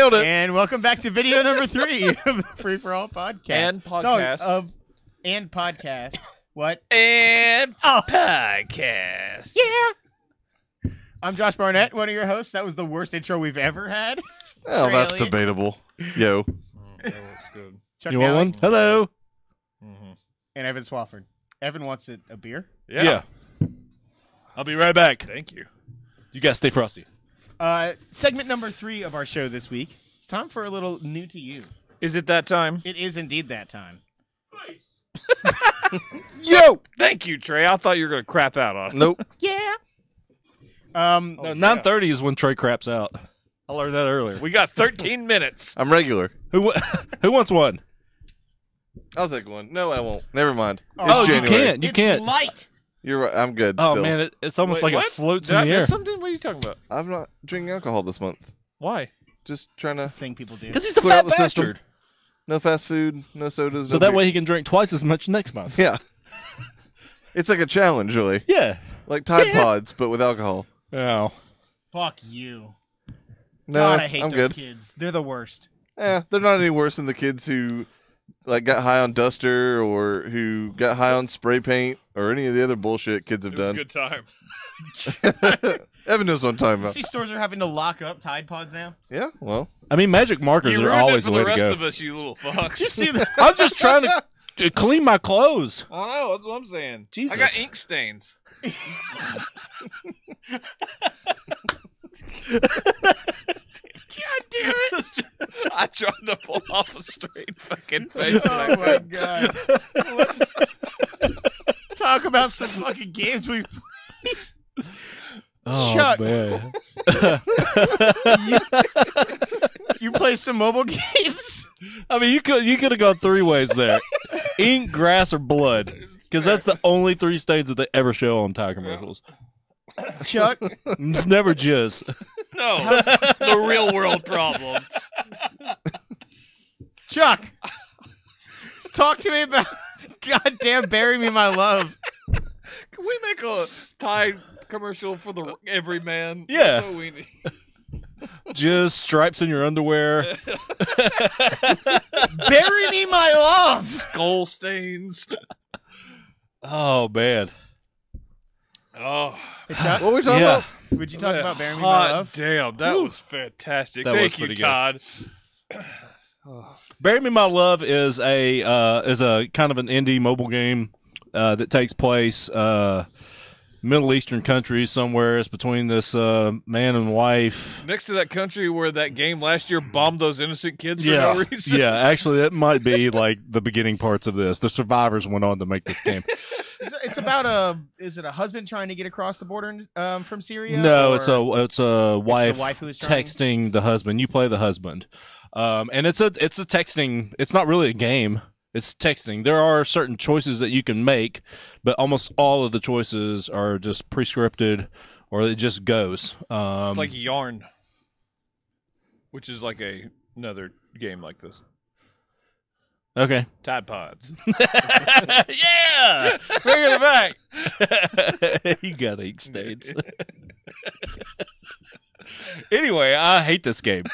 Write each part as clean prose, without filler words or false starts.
Nailed it. And welcome back to video number 3 of the Free For All podcast. And podcast. So, and podcast. What? And podcast. Yeah. I'm Josh Barnett, one of your hosts. That was the worst intro we've ever had. Oh, that's Really? debatable. Yo. That looks good. Chuck You want Nally one? Hello. and Evan Swafford. Evan wants a beer. Yeah. I'll be right back. Thank you. You guys stay frosty. Segment number 3 of our show this week. It's time for a little new to you. Is it that time? It is indeed that time. Yo! Thank you, Trey. I thought you were going to crap out on it. Nope. Yeah. No, 9:30 is when Trey craps out. I learned that earlier. We got 13 minutes. I'm regular. Who wants one? I'll take one. No, I won't. Never mind. Oh, It's you January. can't. You It's can't. light. You're right. I'm good. Oh still. man, it's almost Wait, like what? it floats Did in I the air. miss something? What are you talking about? I'm not drinking alcohol this month. Why? Just trying to. Thing people do. Because he's a Clear out fat the system. bastard. No fast food. No sodas. So no that beer. way he can drink twice as much next month. Yeah. It's like a challenge, really. Yeah. Like Tide Pods, but with alcohol. Oh. Fuck you. No, God, I hate I'm those good. kids. They're the worst. They're not any worse than the kids who like got high on duster or who got high on spray paint or any of the other bullshit kids have It was a done. good time. Evan knows what I'm talking about. See, stores are having to lock up Tide Pods now. Yeah, well. I mean, magic markers You are ruined always it for the way the to rest go. of us, you little fucks. You see that? I'm just trying to clean my clothes. I know. That's what I'm saying. Jesus. I got ink stains. God damn it! I tried to pull off a straight fucking face. and I Oh my couldn't. god! Talk about some fucking games we. Oh, Chuck. man. You play some mobile games. I mean, you could have gone 3 ways there: ink, grass, or blood. Because that's the only 3 stains that they ever show on tire commercials. Chuck, It's never jizz. No, the real world problems. Chuck, talk to me about goddamn "Bury Me, My Love." Can we make a Tide commercial for the everyman? Yeah. That's what we need. Jizz, stripes in your underwear. "Bury Me, My Love." Skull stains. Oh, man. Oh, Hey, Chuck, What were we talking Yeah. about? would you talk about "Bury Me, My hot Love"? damn, that Whew. was fantastic. That was Thank you, pretty good. Todd. Bury Me My Love is a kind of an indie mobile game that takes place Middle Eastern country somewhere. It's between this man and wife. Next to that country where that game last year bombed those innocent kids for no reason. Yeah, actually that might be like the beginning parts of this. The survivors went on to make this game. It's about is it a husband trying to get across the border from Syria? No, or- it's a wife, wife who is trying? texting the husband. You play the husband, and it's a texting. It's not really a game. It's texting. There are certain choices that you can make, but almost all of the choices are just prescripted, or it just goes. It's like Yarn, which is like another game like this. okay, Tide Pods. yeah, bring it back. You got ink stains. Anyway, I hate this game.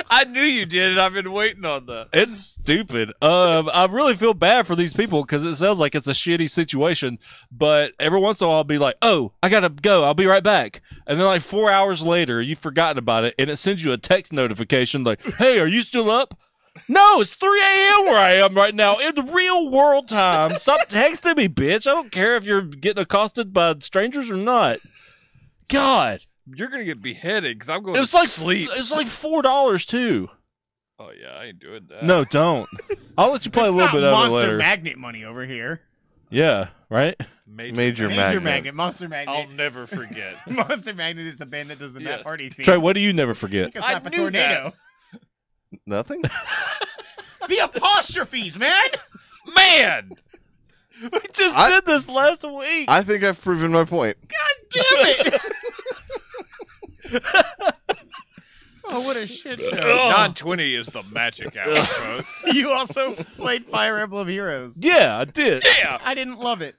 I knew you did it. I've been waiting on that. It's stupid. I really feel bad for these people because it sounds like it's a shitty situation. But every once in a while, I'll be like, "Oh, I gotta go. I'll be right back." And then, like 4 hours later, you've forgotten about it, and it sends you a text notification like, "Hey, are you still up?" No, it's 3 a.m. where I am right now in the real world time. Stop texting me, bitch. I don't care if you're getting accosted by strangers or not. God, You're gonna get beheaded because I'm going it was to like sleep. It's like $4 too. Oh yeah, I ain't doing that. No, don't. I'll let you play a It's little not bit of it Monster later. Magnet money over here. Yeah, right? Major Major Magnet. Magnet, Monster I'll Magnet. never forget. Monster Magnet is the band that does the Matt Yes. Party theme. Trey, what do you never forget? He can I slap a knew tornado. Nothing? The apostrophes, man. Man, We just I- did this last week. I think I've proven my point. God damn it. Oh, what a shit show. 920 is the magic hour, folks. You also played Fire Emblem Heroes. Yeah, I did. Yeah, I didn't love it.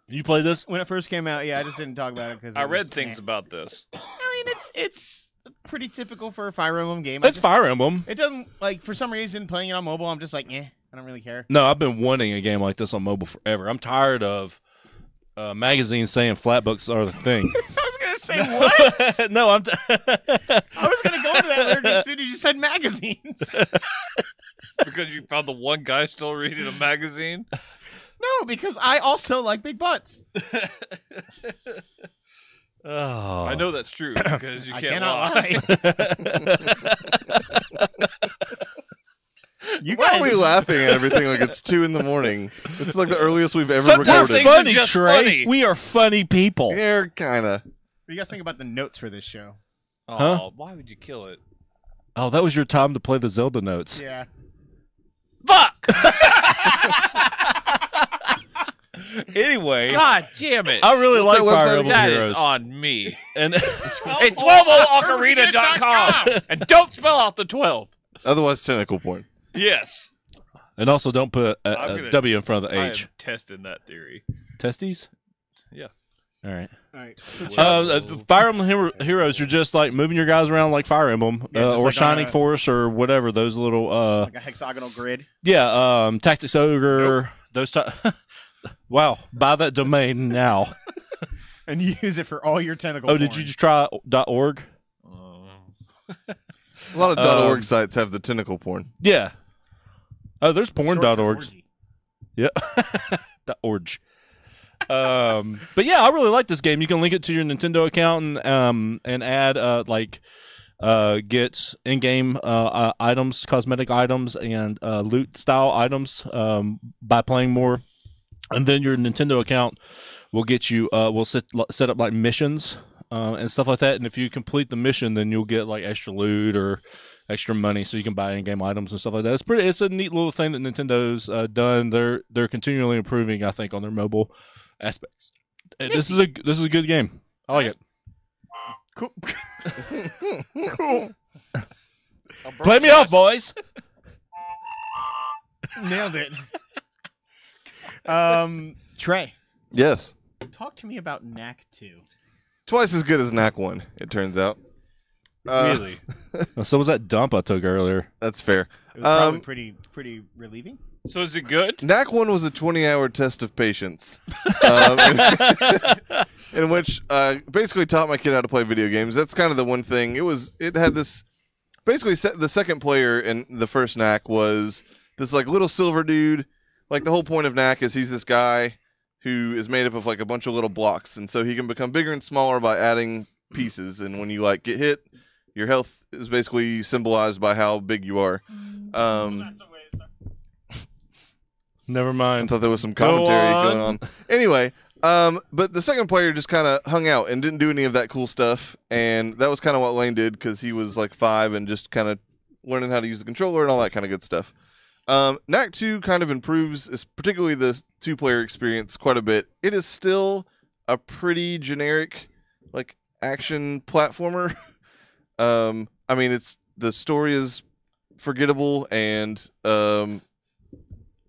You played this? When it first came out, yeah, I just didn't talk about it because I read things about this. I mean, it's pretty typical for a Fire Emblem game. It's Fire Emblem. It doesn't like for some reason playing it on mobile. I'm just like, I don't really care. No, I've been wanting a game like this on mobile forever. I'm tired of magazines saying flat books are the thing. I was gonna say what? No, I was gonna go into that lyric as soon as you said magazines. Because you found the one guy still reading a magazine. No, because I also like big butts. Oh. I know that's true because you I can't cannot lie. You Why guys are we laughing at everything like it's 2 in the morning? It's like the earliest we've ever Sometimes recorded. things funny, are just Trey. funny. We are funny people. Yeah, kinda. What do you guys think about the notes for this show? Oh, Huh? why would you kill it? Oh, that was your time to play the Zelda notes. Yeah. Fuck! Anyway, God damn it! I really What's like that Fire website Emblem That Heroes. is on me. And It's 12ocarina.com. And don't spell out the 12. Otherwise, tentacle porn. Yes. and also don't put a I'm gonna- W in front of the I am H. testing that theory. Testes? Yeah. All right. All right. Fire Emblem Heroes, you're just like moving your guys around like Fire Emblem Yeah, just or like Shining on a- Force or whatever. Those little, Like a hexagonal grid. Tactics Ogre. Those. Wow, buy that domain now. And use it for all your tentacle. Oh, did you just try .org? A lot of .org Um, sites have the tentacle porn. Yeah. Oh, there's Short for porn.orgs. orgy. Yeah. .org. But yeah, I really like this game. You can link it to your Nintendo account and add get in-game items, cosmetic items, and loot style items by playing more. And then your Nintendo account will get you will set up like missions and stuff like that. And if you complete the mission, then you'll get like extra loot or extra money, so you can buy in-game items and stuff like that. It's a neat little thing that Nintendo's done. They're continually improving, I think, on their mobile aspects. And this is a good game. I like it. Cool. Cool. Play me off, boys. Nailed it. Trey, Yes. talk to me about Knack 2. Twice as good as Knack 1, it turns out. Really? So was that dump I took earlier? That's fair. It was probably pretty relieving. So is it good? Knack 1 was a 20-hour test of patience, in which basically taught my kid how to play video games. That's kind of the one thing. It had this basically the second player in the first Knack was this like little silver dude. Like the whole point of Knack is he's this guy who is made up of like a bunch of little blocks, and so he can become bigger and smaller by adding pieces. And when you like get hit, your health is basically symbolized by how big you are. Never I mind. thought there was some commentary on. going on. Anyway, but the second player just kind of hung out and didn't do any of that cool stuff, and that was kind of what Lane did because he was like 5 and just kind of learning how to use the controller and all that kind of good stuff. Knack 2 kind of improves, particularly the 2-player experience, quite a bit. It is still a pretty generic, like action platformer. I mean, the story is forgettable and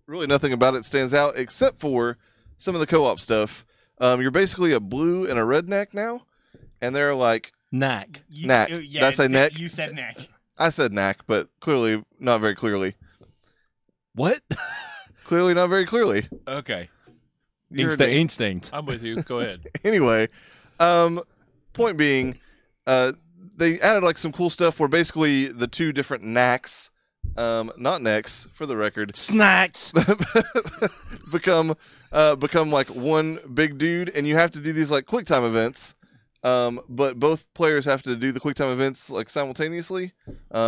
really nothing about it stands out except for some of the co-op stuff. You're basically a blue and a redneck now, and they're like Knack. Knack. Did I say neck? You said Knack. I said Knack, but clearly not very clearly. What? Clearly not very clearly. Okay. You heard me. Instinct. I'm with you. Go ahead. Anyway, point being, they added like some cool stuff where basically the 2 different knacks, not necks for the record, Snacks. become like one big dude, and you have to do these like QuickTime events. But both players have to do the QuickTime events like simultaneously,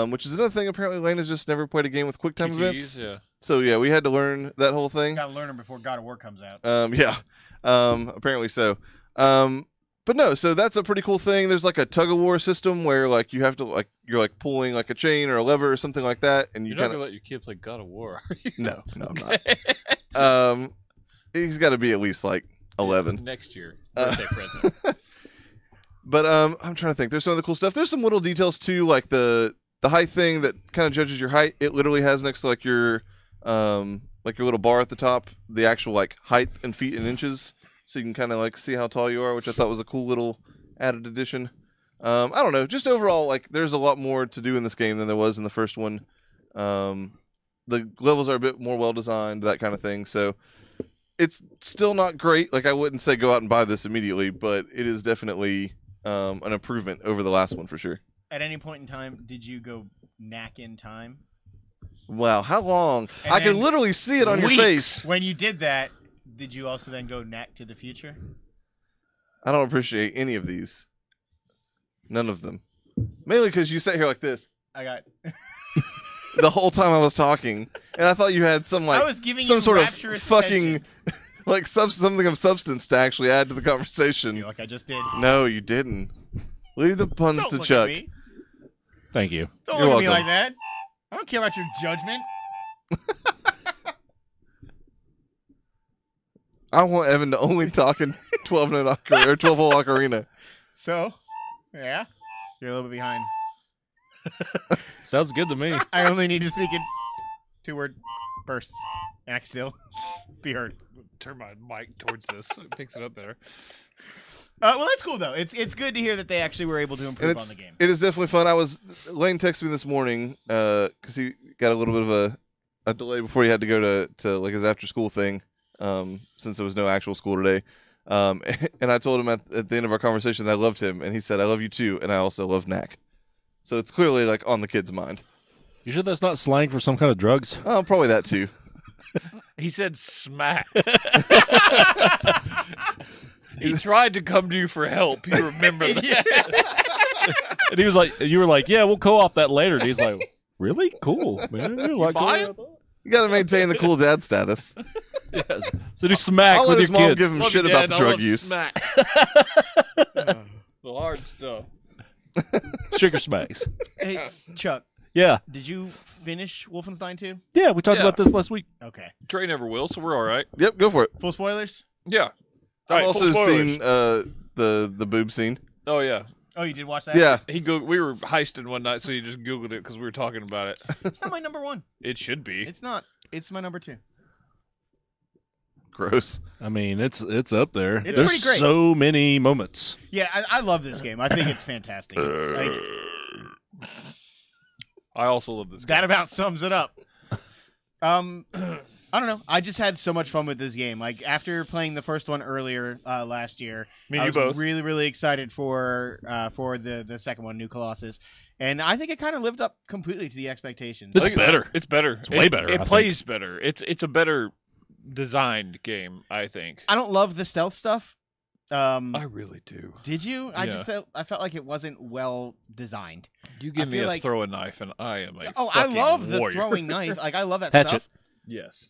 which is another thing. Apparently, Lane has just never played a game with QuickTime events. Yeah. So yeah, we had to learn that whole thing. Gotta learn them before God of War comes out. Yeah. Apparently so. But no, so that's a pretty cool thing. There's like a tug of war system where like you have to like you're like pulling like a chain or a lever or something like that, and you You're not kind gonna of let your kid play God of War, are you? no, I'm not. He's got to be at least like 11. Next year. Birthday present. But I'm trying to think. There's some of the cool stuff. There's some little details too, like the height thing that kind of judges your height. It literally has next to like your little bar at the top, the actual like height in feet and inches, so you can kind of like see how tall you are, which I thought was a cool little added addition. I don't know. Just overall, like, there's a lot more to do in this game than there was in the first one. The levels are a bit more well designed, that kind of thing. So it's still not great. Like, I wouldn't say go out and buy this immediately, but it is definitely an improvement over the last one for sure. At any point in time, did you go knack in time? Wow, how long? And I can then literally see it on your weeks. face. When you did that, did you also then go knack to the future? I don't appreciate any of these. None of them. Mainly because you sat here like this I got. the whole time I was talking, and I thought you had some I like was giving some you sort of rapturous fucking attention. like something of substance to actually add to the conversation. Like I just did. No, you didn't. Leave the puns Don't to look Chuck. At me. Thank you. Don't You're look at me welcome. like that. I don't care about your judgment. I want Evan to only talk in 12-note or 12-hole ocarina. So, yeah, you're a little bit behind. Sounds good to me. I only need to speak in 2-word bursts, and I can still be heard. Turn my mic towards this so it picks it up better. Well, that's cool though. It's good to hear that they actually were able to And improve on the game. it is definitely fun. Lane texted me this morning because he got a little bit of a delay before he had to go to like his after school thing since there was no actual school today. And I told him at the end of our conversation that I loved him, and he said, "I love you too," and I also love Knack. So it's clearly like on the kid's mind. You sure that's not slang for some kind of drugs? Oh, probably that too. He said smack. He tried to come to you for help. You remember that? And he was like, you were like, yeah, we'll co-op that later. And he's like, really? Cool, man. You're like, buy cool. it? You got to maintain the cool dad status. Yes. So do smack I'll let with his your mom kids. give him Love shit you, about Dad. the I drug love use. Smack. The hard stuff. Sugar smacks. Hey, Chuck, Yeah. did you finish Wolfenstein 2? Yeah, we talked Yeah. about this last week. Okay. Trey never will, so we're all right. Yep, go for it. Full spoilers? Yeah. I've Right, also full spoilers. seen the boob scene. Oh yeah. Oh, you did watch that? Yeah, We were heisting one night, so he just Googled it because we were talking about it. It's not my number one. It should be. It's not. It's my number 2. gross. I mean, it's up there. It's There's pretty great. so many moments. Yeah, I love this game. I think it's fantastic. It's like, I also love this. that about sums it up. I don't know. I just had so much fun with this game. Like after playing the first one earlier last year, Me I and was you both. really, really excited for the second one, New Colossus, and I think it kind of lived up completely to the expectations. It's Like, better. It's better. It's way better, I It think. plays better. It's a better designed game, I think. I don't love the stealth stuff. I really do. Did you? I Yeah. just felt like it wasn't well designed. You give me feel a like- throw a knife, and I am a Oh, I fucking love the warrior. throwing knife. Like I love that Hatchet. stuff. Yes.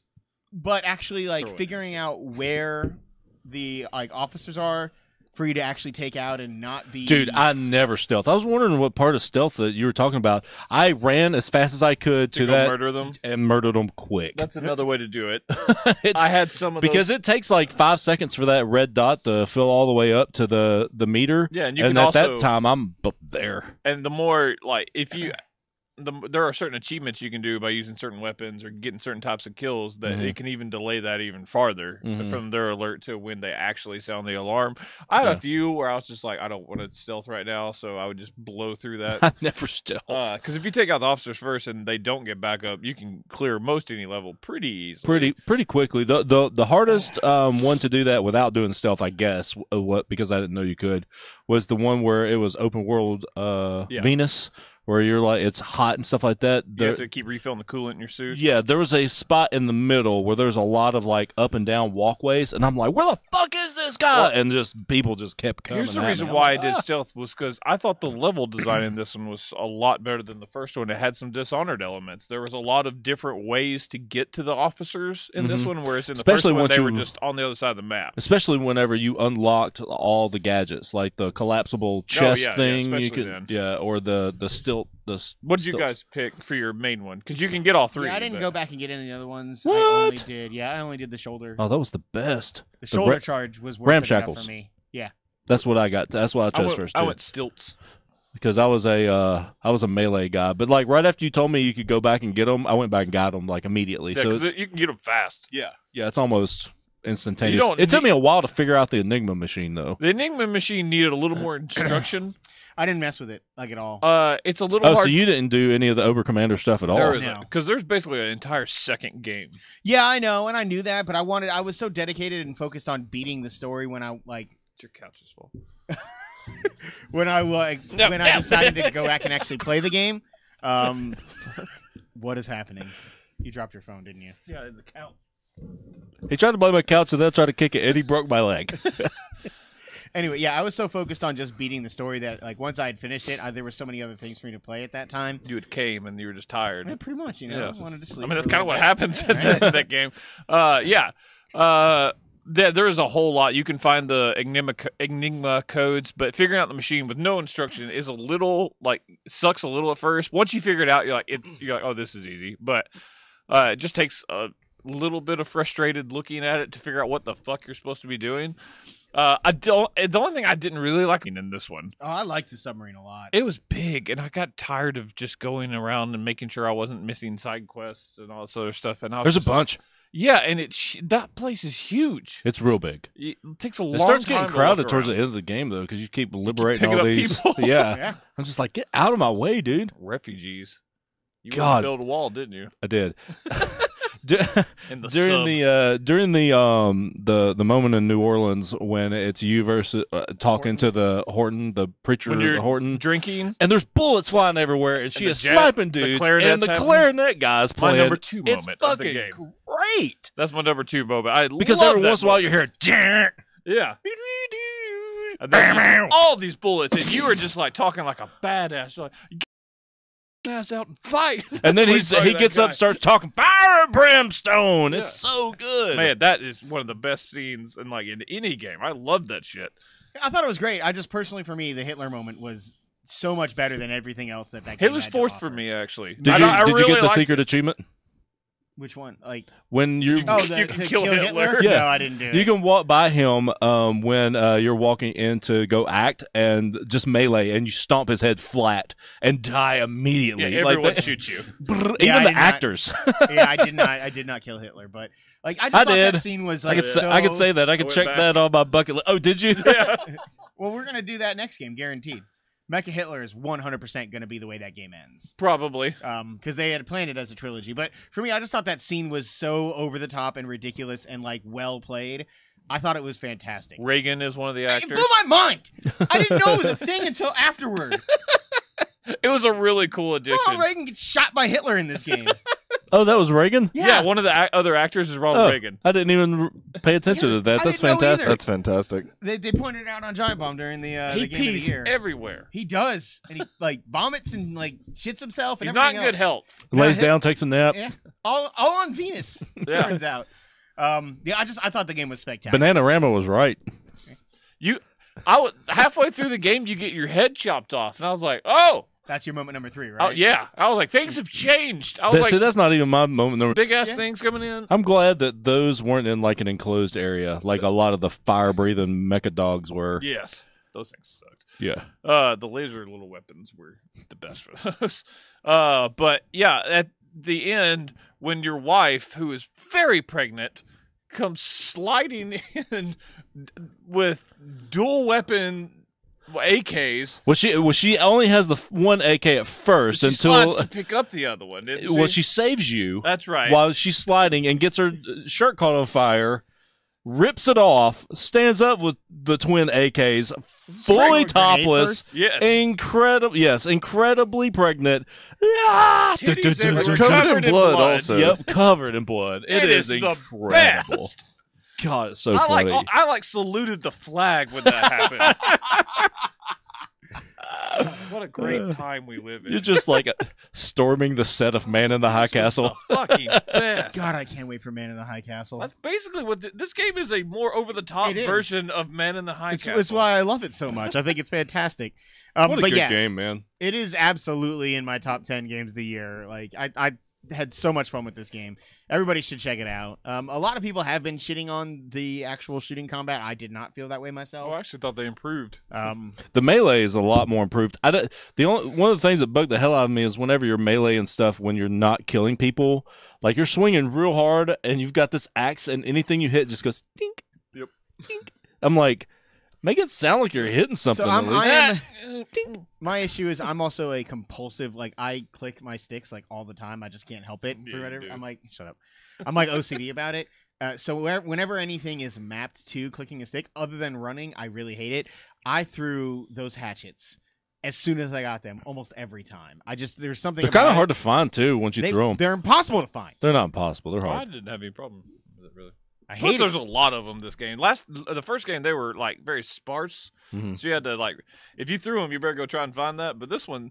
But actually, like Throwing figuring out where the like officers are for you to actually take out and not be. Dude, I never stealth. I was wondering what part of stealth that you were talking about. I ran as fast as I could to go that murder them. and murdered them quick. That's another way to do it. It's- I had some of because it takes like 5 seconds for that red dot to fill all the way up to the meter. Yeah, and you and can at also that time, I'm there. and the more like if you there are certain achievements you can do by using certain weapons or getting certain types of kills that Mhm. it can even delay that even farther Mhm. from their alert to when they actually sound the alarm. I had Yeah. a few where I was just like, I don't want to stealth right now, so I would just blow through that. I never stealth. Because if you take out the officers first and they don't get back up, you can clear most any level pretty easily. Pretty quickly. The hardest one to do that without doing stealth, I guess, what because I didn't know you could, was the one where it was open world Yeah. Venus, where you're like it's hot and stuff like that. You have to keep refilling the coolant in your suit. Yeah, there was a spot in the middle where there's a lot of like up and down walkways, and I'm like, where the fuck is this guy? Well, and just people just kept coming. Here's the at reason me. I'm why I like, did "Ah." stealth was because I thought the level design in this one was a lot better than the first one. It had some Dishonored elements. There was a lot of different ways to get to the officers in this Mhm. one, whereas in the Especially first one once they were you- just on the other side of the map. Especially whenever you unlocked all the gadgets, like the collapsible chest yeah, thing, you especially could, then. or the stilt. What did you stilt. guys pick for your main one? Because you can get all three. Yeah, I didn't but- go back and get any of the other ones. I What? only did. Yeah, I only did the shoulder. Oh, that was the best. the shoulder ra- charge was worth it enough ramshackles. for me. Yeah. That's what I got. That's what I chose went, first I too, went stilts. because I was a melee guy. But like right after you told me you could go back and get them, I went back and got them like immediately. Yeah, so 'cause it's, you can get them fast. yeah, it's almost instantaneous. don't It took need- me a while to figure out the Enigma machine though. The Enigma machine needed a little more instruction. I didn't mess with it like at all. It's a little Oh, hard. so you didn't do any of the Obercommander stuff at all? No. Because there's basically an entire second game. Yeah, I know, and I knew that, but I was so dedicated and focused on beating the story when I Your couch is full. when I decided to go back and actually play the game. What is happening? You dropped your phone, didn't you? Yeah, the couch. He tried to blame my couch and then tried to kick it, and he broke my leg. Anyway, yeah, I was so focused on just beating the story that like once I had finished it, there were so many other things for me to play at that time. You had came and you were just tired. Yeah, pretty much, Yeah. wanted to sleep. I mean, that's for a kind of what little happens bit. in that game. There is a whole lot. You can find the Enigma codes, but figuring out the machine with no instruction is a little sucks a little at first. Once you figure it out, you're like, oh, this is easy. But it just takes a little bit of frustrated looking at it to figure out what the fuck you're supposed to be doing. The only thing I didn't really like in this one, Oh, I like the submarine a lot. it was big, and I got tired of just going around and making sure I wasn't missing side quests and all this other stuff. And I was There's a just like, bunch. yeah, and that place is huge. It's real big. It takes a long It starts time getting to crowded look towards the around. end of the game, though, because you keep liberating picking all up these. people. Yeah. Yeah. I'm just like, get out of my way, dude. Refugees. You God. build a wall, didn't you? I did. In the during the moment in New Orleans when it's you versus talking to the Horton, the preacher when you're Horton, drinking. and there's bullets flying everywhere, and she the is jet- sniping the dudes, clarinet's and the happening. clarinet guys My playing. number 2 It's moment of the fucking game. great That's my number 2 moment. I because love every that once in a while you moment. hear. Yeah. And then all these bullets, and you were just like talking like a badass. You're like, get your ass out and fight. And then Right he in front of that gets up, guy. starts talking fire and brimstone. It's Yeah. so good. Man, that is one of the best scenes in any game. I love that shit. I thought it was great. I just personally, for me, the Hitler moment was so much better than everything else that game Hitler's had to fourth offer. for me, actually. Did I you really get the liked secret it. achievement Which one? Like, when you oh, You can to kill Hitler? Yeah. No, I didn't do it. You can walk by him when you're walking in to go act and just melee, and you stomp his head flat and die Yeah, immediately. everyone that- shoots you. Even Yeah, I the did not- actors. Yeah, I did not kill Hitler, but like I just I thought did. that scene was I like could say, I could say that. I could went check back. that on my bucket list. Oh, did you? Yeah. Well, we're gonna do that next game, guaranteed. Mecha Hitler is 100% gonna be the way that game ends. Probably. Because they had planned it as a trilogy. But for me, I just thought that scene was so over the top and ridiculous and like well played. I thought it was fantastic. Reagan is one of the It actors. blew my mind. I didn't know it was a thing until afterward. It was a really cool addition. Ronald Reagan gets shot by Hitler in this game. Oh, that was Reagan? Yeah, one of the other actors is Ronald Oh, Reagan. I didn't even pay attention Yeah, to that. I That's didn't know fantastic. either. That's fantastic. They pointed it out on Giant Bomb during the He game of the pees year. everywhere. He does, and he like vomits and like shits himself and He's not in everything good health. Lays Yeah, down, takes a nap. Yeah, all on Venus. Yeah. Turns out. Yeah, I thought the game was spectacular. Bananarama was right. I was halfway through the game, you get your head chopped off, and I was like, "Oh, That's your moment number 3, oh right? yeah." I was like, "Things have changed." I was See, like, that's not even my moment. Number. "Big ass Yeah. things coming in." I'm glad that those weren't in like an enclosed area, like a lot of the fire-breathing mecha dogs were. Yes, those things sucked. Yeah. The laser little weapons were the best for those. But yeah, at the end, when your wife, who is very pregnant, comes sliding in with dual weapon AKs. Well, she only has the one AK at first She until slides to pick up the other one. Didn't well, she saves you That's right. while she's sliding and gets her shirt caught on fire, rips it off, stands up with the twin AKs, fully Grenade topless, first? Yes. incredibly pregnant. Ah! Titties everywhere, Covered in blood also. Yep, covered in blood. It is the incredible. best. God, it's so I funny. like saluted the flag when that happened. What a great time we live in. You're just like storming the set of Man in the High This was Castle. the fucking best. God, I can't wait for Man in the High Castle. That's basically what this game is, a more over the top It is. version of Man in the High Castle. It's why I love it so much. I think it's fantastic. What a but good yeah, game, man. it is absolutely in my top 10 games of the year. Like I had so much fun with this game. Everybody should check it out. A lot of people have been shitting on the actual shooting combat. I did not feel that way Oh, I myself. actually thought they improved. The melee is a lot more improved. One of the things that bugged the hell out of me is whenever you're melee and stuff, when you're not killing people, like you're swinging real hard and you've got this axe and anything you hit just goes tink. Yep. Tink. I'm like, Make it sound like you're hitting something. So at least. my issue is I'm also a compulsive. Like I click my sticks like all the time. I just can't help it. Yeah, For whatever. dude. I'm like, shut up. I'm like OCD about it. So whenever anything is mapped to clicking a stick, other than running, I really hate it. I threw those hatchets as soon as I got them, almost every time. There's something. They're kind about of it. hard to find too once you throw them. They're impossible to find. They're not impossible. They're I hard. didn't have any problem with it really. I Plus, hate there's it. a lot of them this game. The first game they were like very sparse, Mhm. so you had to like if you threw them, you better go try and find that. But this one,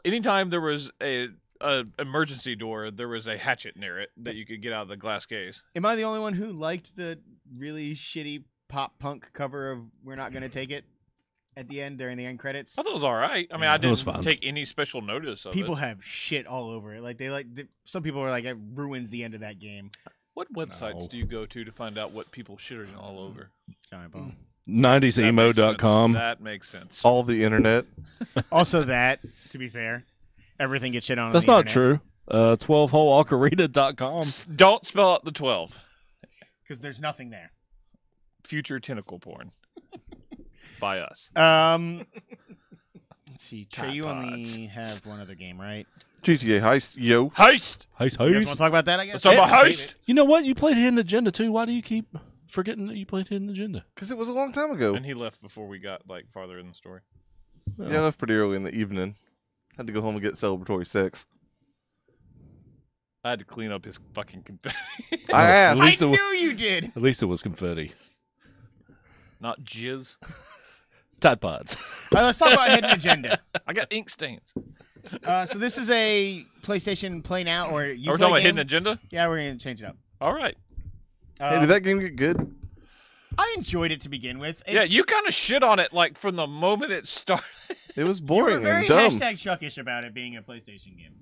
anytime there was a emergency door, there was a hatchet near it that you could get out of the glass case. Am I the only one who liked the really shitty pop punk cover of "We're Not Gonna Take It" at the end during the end credits? I thought it was all right. I mean, Yeah. I It was didn't fun. take any special notice of People it. have shit all over it. Like some people are like, it ruins the end of that game. What websites No. do you go to find out what people shitting all over? Giant bomb. 90semo.com. That makes sense. All the internet. Also, that to be fair, everything gets shit on. That's the not internet. true. 12holeocarina.com. Don't spell out the 12. Because there's nothing there. Future tentacle porn. By us. Let's see. Trey, you Tripods. only have one other game, right? GTA Heist, yo. Heist! Hey, You guys want to talk about that? I guess. Let's talk about Save Heist! it. You know what? You played Hidden Agenda too. Why do you keep forgetting that you played Hidden Agenda? Because it was a long time ago. And he left before we got like farther in the story. Yeah, I left pretty early in the evening. Had to go home and get celebratory sex. I had to clean up his fucking confetti. I asked. At least I it was- knew you did. At least it was confetti. Not jizz. Tide Pods. All right, let's talk about Hidden Agenda. I got ink stains. So this is a PlayStation Play Now, or you Are we play talking about game? Hidden Agenda? Yeah, we're gonna change it up. All right. Hey, did that game get good? I enjoyed it to begin with. Yeah, It's- you kind of shit on it like from the moment it started. It was you were boring very and dumb. hashtag Chuckish about it being a PlayStation game.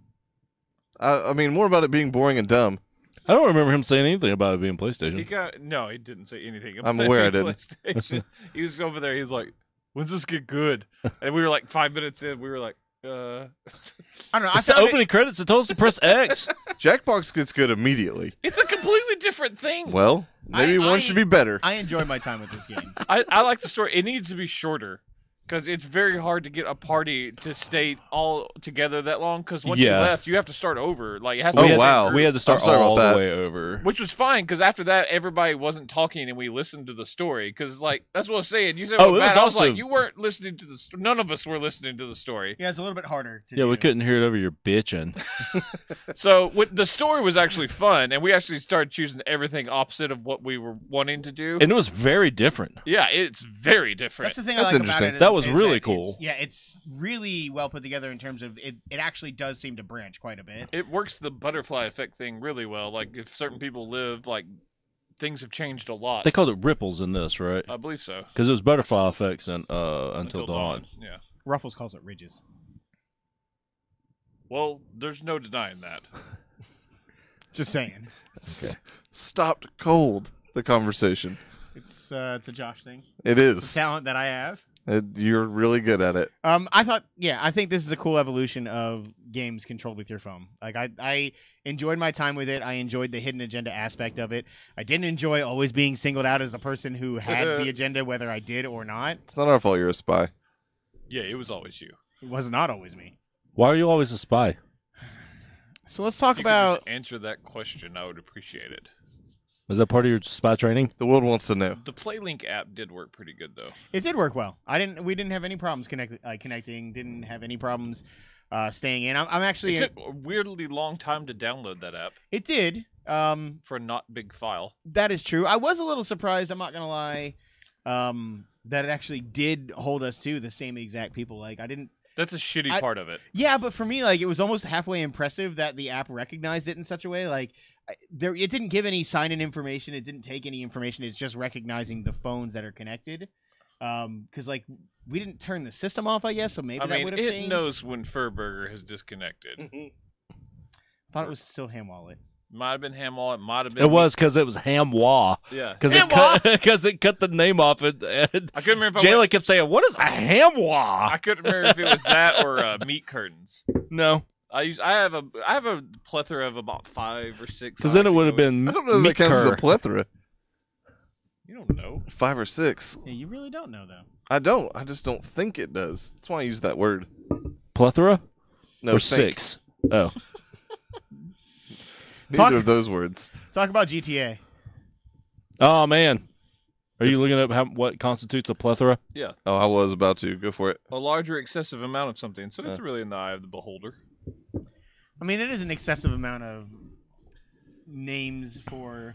I mean, more about it being boring and dumb. I don't remember him saying anything about it being He PlayStation. no, he didn't say anything. I'm about aware I any didn't. PlayStation. He was over there. He's like, "When's this get good?" And we were like 5 minutes in. We were like, I don't know. I It's the found opening credits. It told us to press X. Jackbox gets good immediately. "It's a completely different thing." Well, maybe one should be better. I enjoyed my time with this game. I like the story. It needs to be shorter because it's very hard to get a party to stay all together that long. Because once Yeah. you left, you have to start over. Like it has to Oh, be we had, wow. We had to start I'm sorry all about the that. way over. Which was fine because after that, everybody wasn't talking and we listened to the story. Because like that's what I was saying. You said, Oh, "Oh, it was I was also- like, you weren't listening to the. None of us were listening to the story." Yeah, it's a little bit harder to Yeah, do. we couldn't hear it over your bitching. So the story was actually fun, and we actually started choosing everything opposite of what we were wanting to do. And it was very different. Yeah, it's very different. That's the thing That's I like about interesting. it. is- That was is really it's- cool. Yeah, it's really well put together in terms of it. It actually does seem to branch quite a bit. It works the butterfly effect thing really well. Like if certain people live, like things have changed a lot. They called it ripples in this, right? I believe so. Because it was butterfly effects and until dawn. Yeah. Ruffles calls it ridges. Well, there's no denying that. Just saying. Stopped cold. The conversation. It's a Josh thing. It It's is. a talent that I have. You're really good at it. I think this is a cool evolution of games controlled with your phone. Like I enjoyed my time with it. I enjoyed the hidden agenda aspect of it. I didn't enjoy always being singled out as the person who had the agenda, whether I did or not. It's not our fault you're a spy. Yeah, it was always you. It was not always me. Why are you always a spy? So let's talk If you could about. just answer that question, I would appreciate it. Was that part of your spy training? The world wants to know. The PlayLink app did work pretty good though. It did work well. We didn't have any problems connecting. Didn't have any problems staying in. I'm actually. It took a weirdly long time to download that app It did. for a not big file. That is true. I was a little surprised. I'm not gonna lie. That it actually did hold us to the same exact people. Like I didn't. That's a shitty part of it. Yeah, but for me, like it was almost halfway impressive that the app recognized it in such a way. Like it didn't give any sign-in information. It didn't take any information. It's just recognizing the phones that are connected. Because like we didn't turn the system off, I guess. So maybe I that mean, would have it changed. knows when Furburger has disconnected. I thought it was still Ham Wallet. Might have been Ham Wallet, might have been. It was because it was Hamwa. Yeah. Because Hamwa! it cut the name off it. And I couldn't remember. If I, Jayla kept saying, "What is a Hamwa?" I couldn't remember if it was that or meat curtains. No, I have a plethora of about 5 or 6. because then it would have been I don't know if that meat counts as a cur. plethora. You don't know. 5 or 6. Yeah, you really don't know though. I don't. I just don't think it does. That's why I use that word. Plethora No, or think. 6? Oh, Neither of those words. Talk about GTA. oh man, are you looking up what constitutes a plethora? Yeah, Oh, I was about to. Go for it. a larger excessive amount of something. So it's really in the eye of the beholder. I mean, it is an excessive amount of names for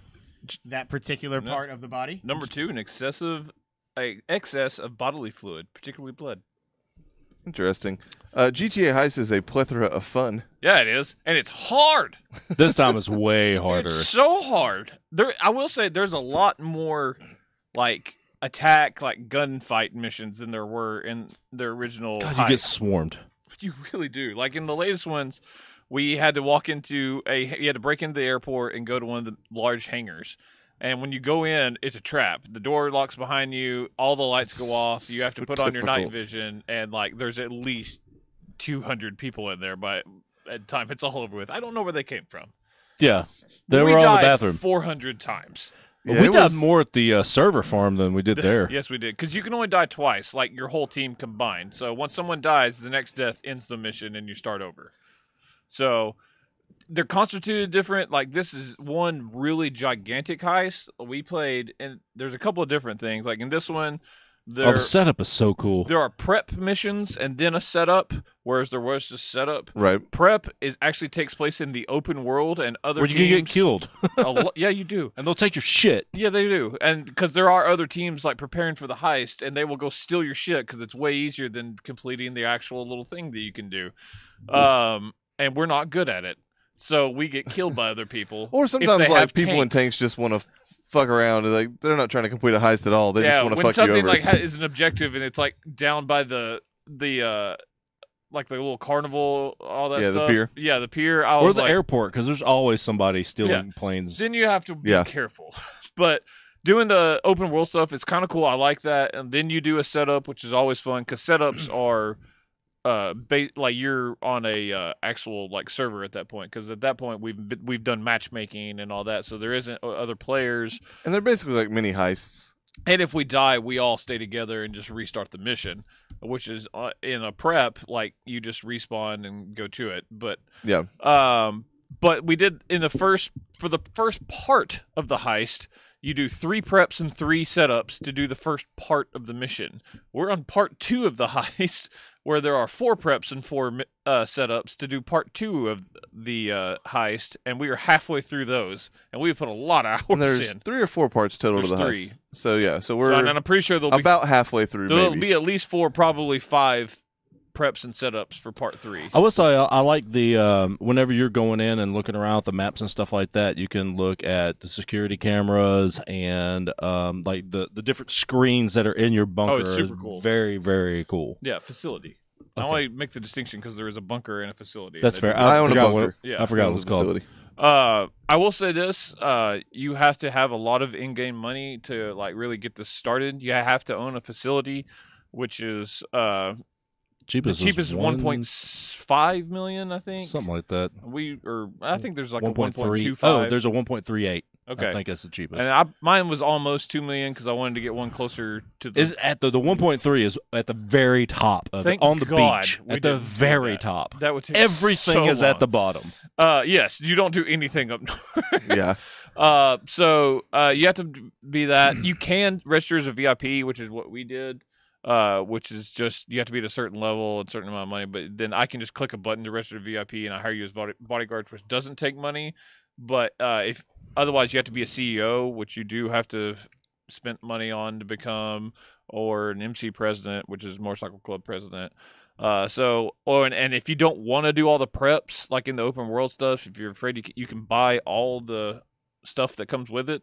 that particular No. part of the body. Number 2, an excess of bodily fluid, particularly blood. Interesting. GTA Heist is a plethora of fun. Yeah, it is, and it's hard. This time it's way harder. It's so hard. I will say, there's a lot more like attack, like gunfight missions than there were in the original. God, you Heist. get swarmed. You really do. Like in the latest ones, we had to you had to break into the airport and go to one of the large hangars. And when you go in, it's a trap. The door locks behind you. All the lights go off. You have to So put on your night difficult. vision, and like there's at least 200 people in there by at the time it's all over with. I don't know where they came from. Yeah, they We were on the died bathroom. 400 times. Yeah, we it died was- more at the server farm than we did there. Yes, we did. Because you can only die twice, like your whole team combined. So once someone dies, the next death ends the mission and you start over. So they're constituted different. Like this is one really gigantic heist. We played, and there's a couple of different things. Like in this one, Oh, the setup is so cool. there are prep missions and then a setup, whereas there was just setup. Right. Prep actually takes place in the open world, and other Where you can get teams- killed, yeah, you do. and they'll take your shit. Yeah, they do, and because there are other teams like preparing for the heist, and they will go steal your shit because it's way easier than completing the actual little thing that you can do. And we're not good at it, so we get killed by other people. Or if sometimes they like have people in tanks just want to fuck around. And, like they're not trying to complete a heist at all. They just want to when fuck you something over. like is an objective, and it's like down by the like the little carnival, all that Yeah, the stuff. pier. Yeah, the pier. I Or was the like, airport, because there's always somebody stealing planes. then you have to be Yeah. careful. But doing the open world stuff is kind of cool. I like that. And then you do a setup, which is always fun because setups are like you're on a actual like server at that point, because at that point we've done matchmaking and all that, so there isn't other players. And they're basically like mini heists. And if we die, we all stay together and just restart the mission, which is in a prep, like you just respawn and go to it. But Yeah. but we did for the first part of the heist, you do 3 preps and 3 setups to do the first part of the mission. We're on part 2 of the heist, where there are 4 preps and 4 setups to do part 2 of the heist, and we are halfway through those, and we've put a lot of hours And there's in. 3 or 4 parts total to There's the 3. heist. So yeah, so So, we're and I'm pretty sure there'll be about halfway through. there'll Maybe. be at least 4, probably 5 preps and setups for part 3. I would say I like the whenever you're going in and looking around at the maps and stuff like that, you can look at the security cameras and like the different screens that are in your bunker. it's super is cool. Very, very cool. Yeah, facility. I Okay. only make the distinction because there is a bunker and a facility. That's They do- fair. I own a forgot bunker. what Yeah. I forgot what Owns it's the called. facility. I will say this: you have to have a lot of in-game money to like really get this started. You have to own a facility, which is the Cheapest, cheapest is 1.5 million, I think. something like that. I think there's like 1.3. a 1.25. Oh, there's a 1.38. okay. I think that's the cheapest. And mine was almost 2 million because I wanted to get one closer to the. Is at the 1.3 is at the very top of Thank on the God beach we at the didn't do very that. top. That would take Everything so is at the long. bottom. Yes, you don't do anything up north. Yeah. So you have to be that. You can register as a VIP, which is what we did. Which is just you have to be at a certain level, a certain amount of money. But then I can just click a button to register VIP, and I hire you as bodyguards, which doesn't take money. But if otherwise, you have to be a CEO, which you do have to spend money on to become, or an MC president, which is motorcycle club president. And if you don't want to do all the preps, like in the open world stuff, if you're afraid you can buy all the stuff that comes with it,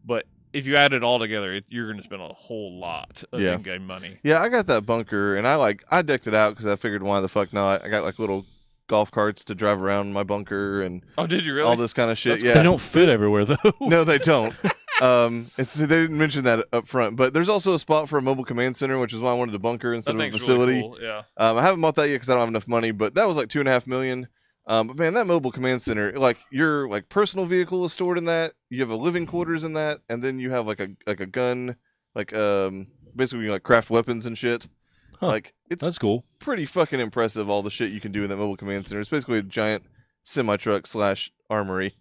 but if you add it all together, you're going to spend a whole lot of Yeah. in-game money. Yeah, I got that bunker, and I decked it out because I figured why the fuck not? I got like little golf carts to drive around my bunker and Oh, did you really? all this kind of shit. That's Yeah, They don't fit everywhere though. no, they don't. They didn't mention that up front, but there's also a spot for a mobile command center, which is why I wanted a bunker instead That of a thing's facility. really cool. Yeah. I haven't bought that yet because I don't have enough money, but that was like $2.5 million. But man, that mobile command center, like your like personal vehicle is stored in that. You have a living quarters in that, and then you have like a gun, like basically you like craft weapons and shit. Huh. Like it's That's cool. pretty fucking impressive all the shit you can do in that mobile command center. It's basically a giant semi truck / armory.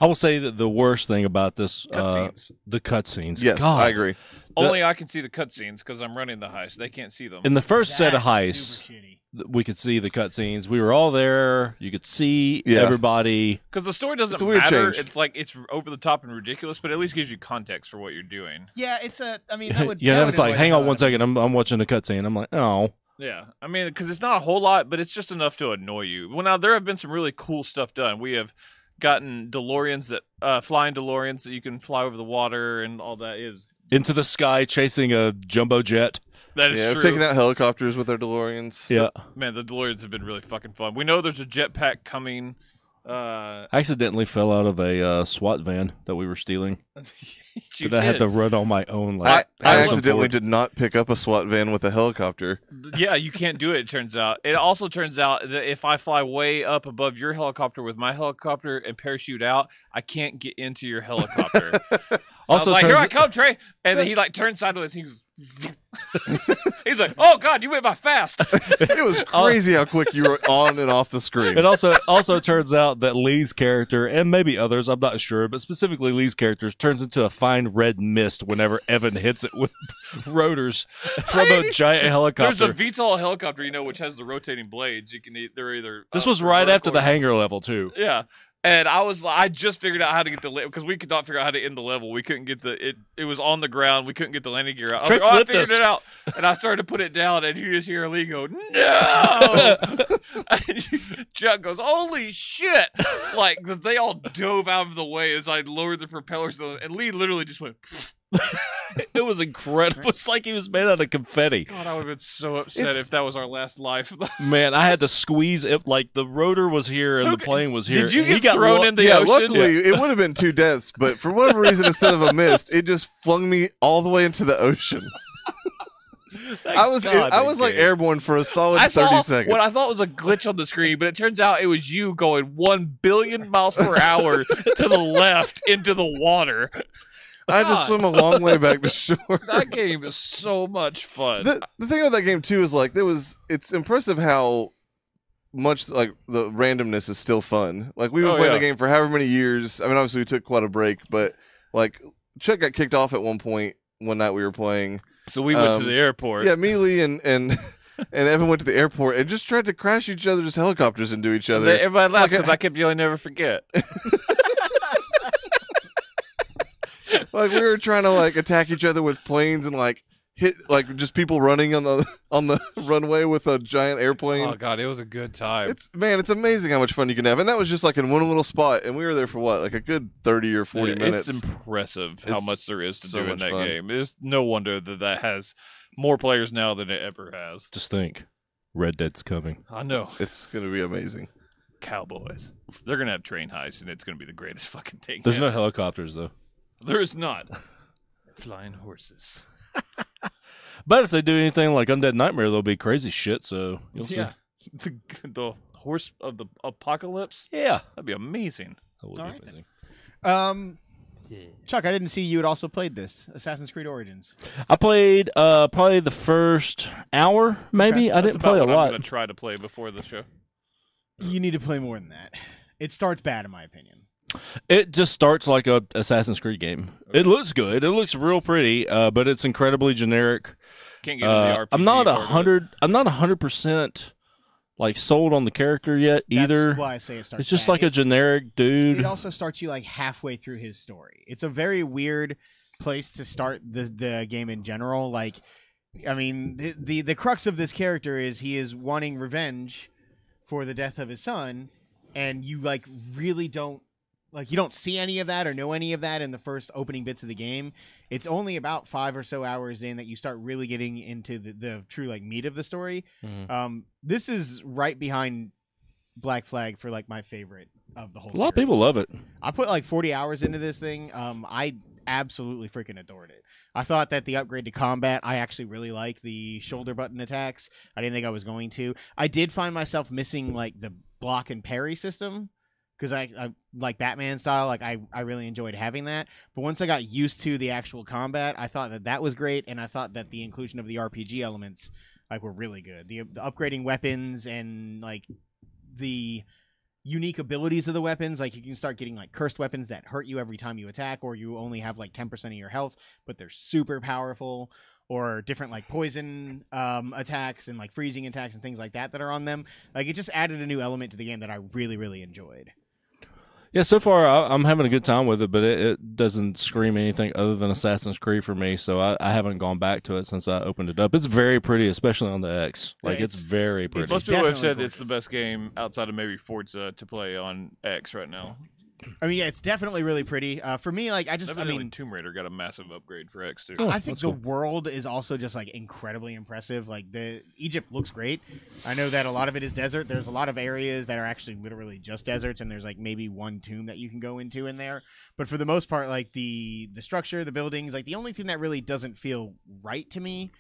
I will say that the worst thing about this, Cutscenes. the cutscenes. Yes, God. I agree. Only I can see the cutscenes because I'm running the heist. They can't see them. In the first set of That's heists, super shitty. we could see the cutscenes. We were all there. You could see Yeah. everybody. Because the story doesn't It's a weird matter. change. It's like it's over the top and ridiculous, but at least gives you context for what you're doing. Yeah, it's a. I mean, that would. Yeah, that then would it's like, annoy hang the on hell one out of me. second. I'm watching the cutscene. I'm like, oh. Yeah, I mean, because it's not a whole lot, but it's just enough to annoy you. Well, now there have been some really cool stuff done. We have gotten DeLoreans flying DeLoreans that you can fly over the water, and all that is Into the sky chasing a jumbo jet. that is Yeah, true. I've taken out helicopters with our DeLoreans. Yeah. Man, the DeLoreans have been really fucking fun. We know there's a jetpack coming. I accidentally fell out of a SWAT van that we were stealing. You But I had did. to run on my own. I Like, Harrison accidentally Ford. did not pick up a SWAT van with a helicopter. Yeah, you can't do it, it turns out. It also turns out that if I fly way up above your helicopter with my helicopter and parachute out, I can't get into your helicopter. Also, I was like, here I turns- come, Trey. And then he like turns sideways. He goes, he's like, oh God, you went by fast. It was crazy how quick you were on and off the screen. It also turns out that Lee's character, and maybe others, I'm not sure, but specifically Lee's character, turns into a fine red mist whenever Evan hits it with rotors from a giant helicopter. There's a VTOL helicopter, which has the rotating blades. You can they're either This up was or right after vertical the or- hangar level too. Yeah. And I just figured out how to get the because we could not figure out how to end the level. We couldn't get it was on the ground. We couldn't get the landing gear out. I was Trey like, oh, I flipped figured us. it out. And I started to put it down, and you just hear Lee go, no! And Chuck goes, holy shit! Like, they all dove out of the way as I lowered the propellers, and Lee literally just went, It was incredible. It's like he was made out of confetti. God, I would have been so upset It's- if that was our last life. Man, I had to squeeze it. Like the rotor was here and the Okay. plane was here. Did you and he get got thrown in the yeah, ocean? luckily it would have been 2 deaths, but for whatever reason, instead of a mist, it just flung me all the way into the ocean. I was like airborne for a solid I 30 saw seconds. what I thought was a glitch on the screen, but it turns out it was you going 1 billion miles per hour to the left into the water. I had to swim a long way back to shore. That game is so much fun. The thing about that game too is like it's impressive how much like the randomness is still fun. Like we've been Oh, playing yeah. the game for however many years. I mean, obviously we took quite a break, but like Chuck got kicked off at one point one night we were playing. So we went to the airport. Yeah, Mealy and and Evan went to the airport and just tried to crash each other's helicopters into each other. Everybody laughed Like because I kept yelling, never forget. Like we were trying to like attack each other with planes and like hit like just people running on the runway with a giant airplane. Oh, God, it was a good time. It's amazing how much fun you can have, and that was just like in one little spot, and we were there for what, like a good 30 or 40 minutes. It's impressive how It's much there is to so do in much that fun. game. It's no wonder that has more players now than it ever has. Just think, Red Dead's coming. I know. It's gonna be amazing. Cowboys. They're going to have train heists, and it's going to be the greatest fucking thing. There's no ever. helicopters though. There is not. Flying horses. But if they do anything like Undead Nightmare, there'll be crazy shit. So you'll see. Yeah. The horse of the apocalypse. Yeah, That'd be amazing. that would All be right, amazing. Chuck, I didn't see you had also played this Assassin's Creed Origins. I played probably the first hour, maybe. Okay. I That's didn't play about a what lot. I'm going to try to play before the show. You need to play more than that. It starts bad, in my opinion. It just starts like a Assassin's Creed game. It looks good. It looks real pretty, but it's incredibly generic. Can't get into the RPG. I'm not part of it. 100. I'm not 100% like sold on the character yet either. That's why I say it starts It's just bad. like a generic dude. It also starts you like halfway through his story. It's a very weird place to start the game in general. Like, I mean, the crux of this character is he is wanting revenge for the death of his son, and you like really don't you don't see any of that or know any of that in the first opening bits of the game. It's only about 5 or so hours in that you start really getting into the true like meat of the story. Mhm. This is right behind Black Flag for like my favorite of the whole A lot of series. people love it. I put like 40 hours into this thing. I absolutely freaking adored it. I thought that the upgrade to combat, I actually really like the shoulder button attacks. I didn't think I was going to. I did find myself missing like block and parry system because I like Batman style. Like I really enjoyed having that. But once I got used to the actual combat, I thought that was great, and I thought that the inclusion of the RPG elements like were really good. The upgrading weapons and like the unique abilities of the weapons, like you can start getting like cursed weapons that hurt you every time you attack, or you only have like 10% of your health, but they're super powerful, or different like poison attacks and like freezing attacks and things like that are on them. Like it just added a new element to the game that I really, really enjoyed. Yeah, so far I'm having a good time with it, but it doesn't scream anything other than Assassin's Creed for me, so I haven't gone back to it since I opened it up. It's very pretty, especially on the X. Like, Yeah, it's very pretty. Most people have said definitely it's the gorgeous. best game outside of maybe Forza to play on X right now. I mean, yeah, it's definitely really pretty. For me, like I Evidently, mean, Tomb Raider got a massive upgrade for X too. Oh, I think that's the cool. world is also just like incredibly impressive. Like the Egypt looks great. I know that a lot of it is desert. There's a lot of areas that are actually literally just deserts, and there's like maybe one tomb that you can go into in there. But for the most part, like the structure, the buildings, like the only thing that really doesn't feel right to me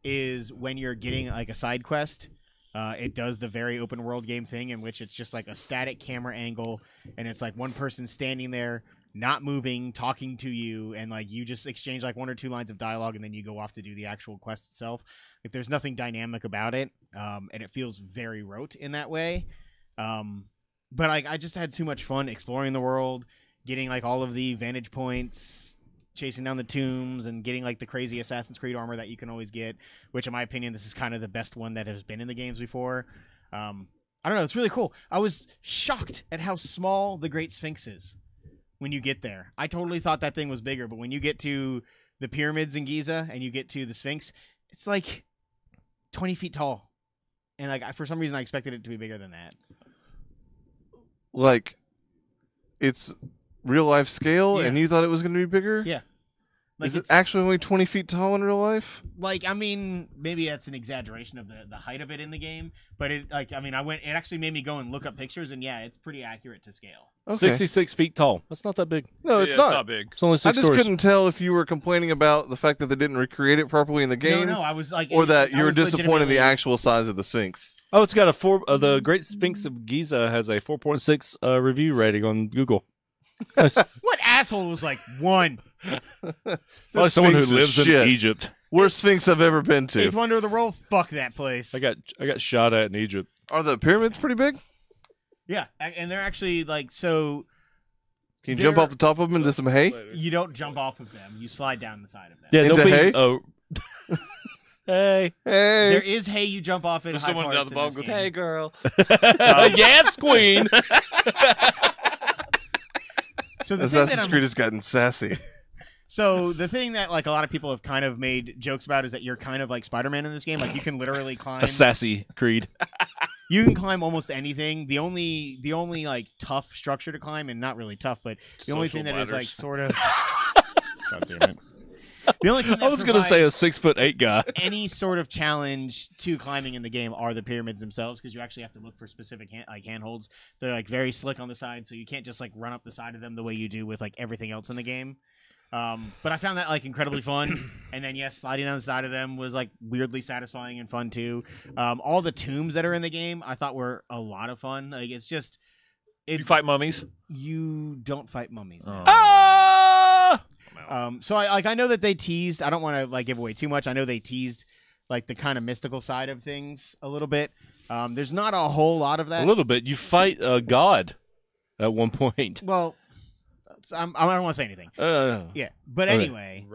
is when you're getting like a side quest. It does the very open world game thing in which it's just like a static camera angle, and it's like one person standing there not moving, talking to you, and like you just exchange like one or two lines of dialogue, and then you go off to do the actual quest itself. Like there's nothing dynamic about it, and it feels very rote in that way. But like I just had too much fun exploring the world, getting like all of the vantage points, chasing down the tombs, and getting like the crazy Assassin's Creed armor that you can always get, which in my opinion this is kind of the best one that has been in the games before. I don't know, it's really cool. I was shocked at how small the Great Sphinx is when you get there. I totally thought that thing was bigger, but when you get to the pyramids in Giza and you get to the Sphinx, it's like 20 feet tall, and like for some reason I expected it to be bigger than that. Like, it's real life scale, Yeah. and you thought it was going to be bigger? Yeah. Like Is it it's- actually only 20 feet tall in real life? Like, I mean, maybe that's an exaggeration of the height of it in the game, but it, like, I mean, it actually made me go and look up pictures, and yeah, it's pretty accurate to scale. Okay. 66 feet tall. That's not that big. No, it's Yeah, not. big. It's only I six just stories. couldn't tell if you were complaining about the fact that they didn't recreate it properly in the game, No, I was like, or that I you were was disappointed in the legitimately- actual size of the Sphinx. Oh, it's got a the Great Sphinx of Giza has a 4.6 review rating on Google. What asshole was like 1? Probably someone who Sphinx is lives in shit. Egypt. Worst Sphinx I've ever been to. Eighth wonder of the world? Fuck that place. I got shot at in Egypt. Are the pyramids pretty big? Yeah, and they're actually like, so Can you jump They're- off the top of them into some hay? you don't jump off of them, you slide down the side of them. Yeah, Into don't be. hay? Oh, hey, There Hey, is hay you jump off in There's high someone down parts the in bottom this goes, game. "Hey, girl." yes, Queen. So the thing that Assassin's I'm- Creed has gotten sassy. So the thing that like a lot of people have kind of made jokes about is that you're kind of like Spider-Man in this game. Like you can literally climb. A sassy Creed. You can climb almost anything. The only like tough structure to climb, and not really tough, but the only Social thing that is like ladders. sort of. God damn it! The only thing that I was gonna say provides a 6'8" guy. any sort of challenge to climbing in the game are the pyramids themselves, because you actually have to look for specific handholds. They're like very slick on the side, so you can't just like run up the side of them the way you do with like everything else in the game. But I found that like incredibly fun, and then yes, sliding down the side of them was like weirdly satisfying and fun too. All the tombs that are in the game I thought were a lot of fun. Like it's just You fight mummies. you don't fight mummies. man. Ah! So I know that they teased. I don't want to like give away too much. I know they teased like the kind of mystical side of things a little bit. There's not a whole lot of that. A little bit. You fight a god at one point. Well, I don't want to say anything. Yeah, but Okay. anyway,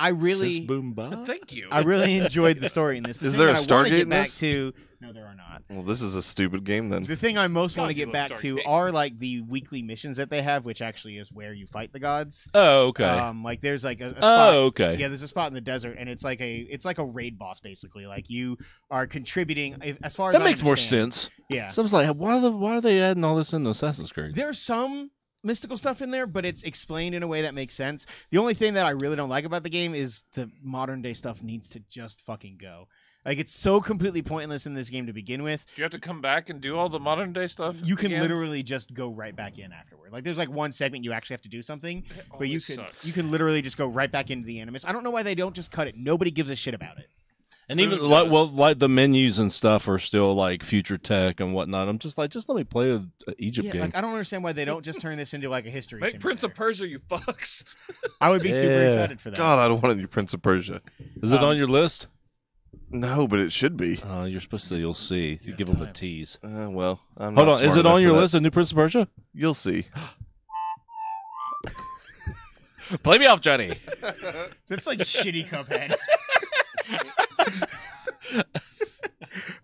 I really, Sis boom ba. Thank you. I really enjoyed the story in this. The Is thing there a that I wanna Stargate get in back this? to? No, there are not. Well, this is a stupid game then. The thing I most want to God, you get love back to Stargate. are like the weekly missions that they have, which actually is where you fight the gods. Oh, okay. Like there's like a spot. Oh, okay. Yeah, there's a spot in the desert, and it's like a raid boss basically. Like you are contributing as far as That I makes more understand. sense. Yeah, So I was like, why are they adding all this into Assassin's Creed? there's some mystical stuff in there, but it's explained in a way that makes sense. The only thing that I really don't like about the game is the modern day stuff needs to just fucking go. Like it's so completely pointless in this game to begin with. Do you have to come back and do all the modern day stuff? You can again? literally just go right back in afterward. Like there's like one segment you actually have to do something, It but you always can sucks. you can literally just go right back into the Animus. I don't know why they don't just cut it. Nobody gives a shit about it. And even Food like does. like the menus and stuff are still like future tech and whatnot. I'm just like, just let me play an Egypt Yeah, game. like I don't understand why they don't just turn this into like a history. Make Prince of simulator. Persia, you fucks. I would be super Yeah. excited for that. God, I don't want to do Prince of Persia. Is it um, on your list? No, but it should be. You're supposed to. You'll see. You have give them a time. tease. Well, I'm Hold not on. Is smart it enough on your for that. list? A new Prince of Persia? You'll see. Play me off, Johnny. That's like shitty Cuphead.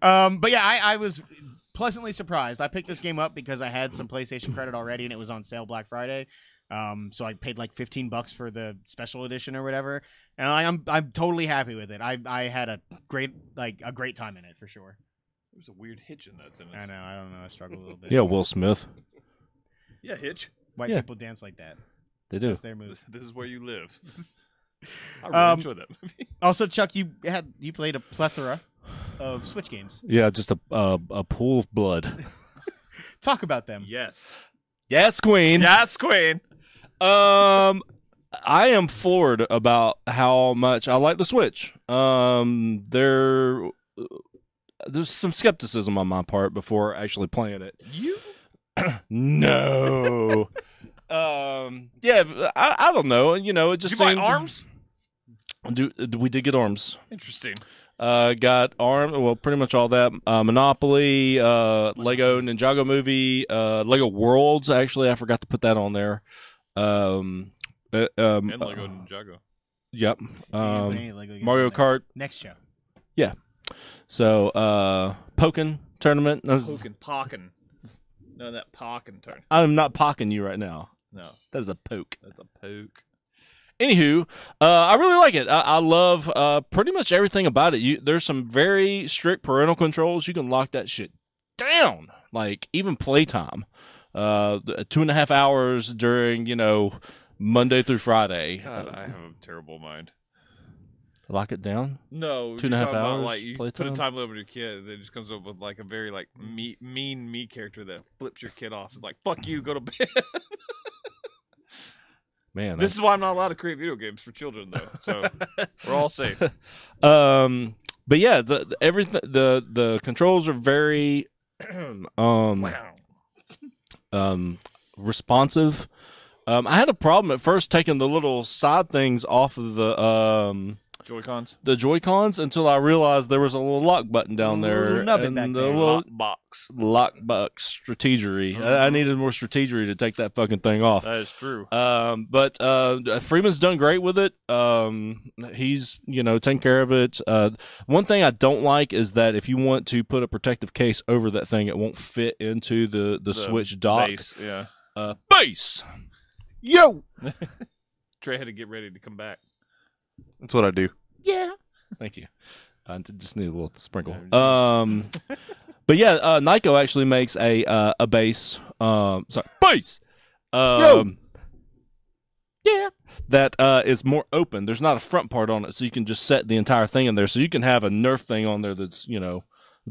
But yeah, I was pleasantly surprised. I picked this game up because I had some PlayStation credit already, and it was on sale Black Friday. So I paid like $15 for the special edition or whatever, and I'm totally happy with it. I had a great time in it for sure. There's a weird hitch in that sentence. I know. I don't know. I struggled a little bit. Yeah, Will Smith. Yeah, hitch. White Yeah. people dance like that. They do. That's their move. This is where you live. I really enjoyed that movie. Also, Chuck, you played a plethora of Switch games. Yeah, just a pool of blood. Talk about them. Yes. Yes, Queen. That's Queen. I am floored about how much I like the Switch. There's some skepticism on my part before actually playing it. You? No. Yeah, I don't know. You know, it Did just you buy seemed- arms? We did get arms. Interesting. Got arm. Well, pretty much all that. Monopoly, Lego Ninjago Movie, Lego Worlds. Actually, I forgot to put that on there. And Lego Ninjago. Yep. You can put any Lego games Mario on there. Kart. Next show. So, Pokken tournament. Pokin', pockin'. No, that pockin' turn. I'm not pocking you right now. No, That is a poke. that's a poke. Anywho, I really like it. I love pretty much everything about it. There's some very strict parental controls. You can lock that shit down. Like even playtime, 2.5 hours during Monday through Friday. God, I have a terrible mind. Lock it down. No, 2.5 you're talking about, hours like you playtime? put a time limit on your kid, that just comes up with like a very like mean me character that flips your kid off. It's like fuck you, go to bed. Man, This is why I'm not allowed to create video games for children, though. So we're all safe. but yeah, everything the controls are very Wow. responsive. I had a problem at first taking the little side things off of the Joy-Cons. Joy-Cons until I realized there was a little lock button down there. Little nubbin and back the there. little Hot box. lock box strategery. Uh-huh. I needed more strategery to take that fucking thing off. That is true. But Freeman's done great with it. He's taking care of it. One thing I don't like is that if you want to put a protective case over that thing, it won't fit into the Switch dock. Base, yeah. Base. Yo. Trey had to get ready to come back. That's what I do. Yeah. Thank you. I just need a little sprinkle. Yeah. But yeah, Nyko actually makes a base. Base. Yeah. That is more open. There's not a front part on it, so you can just set the entire thing in there. So you can have a Nerf thing on there that's as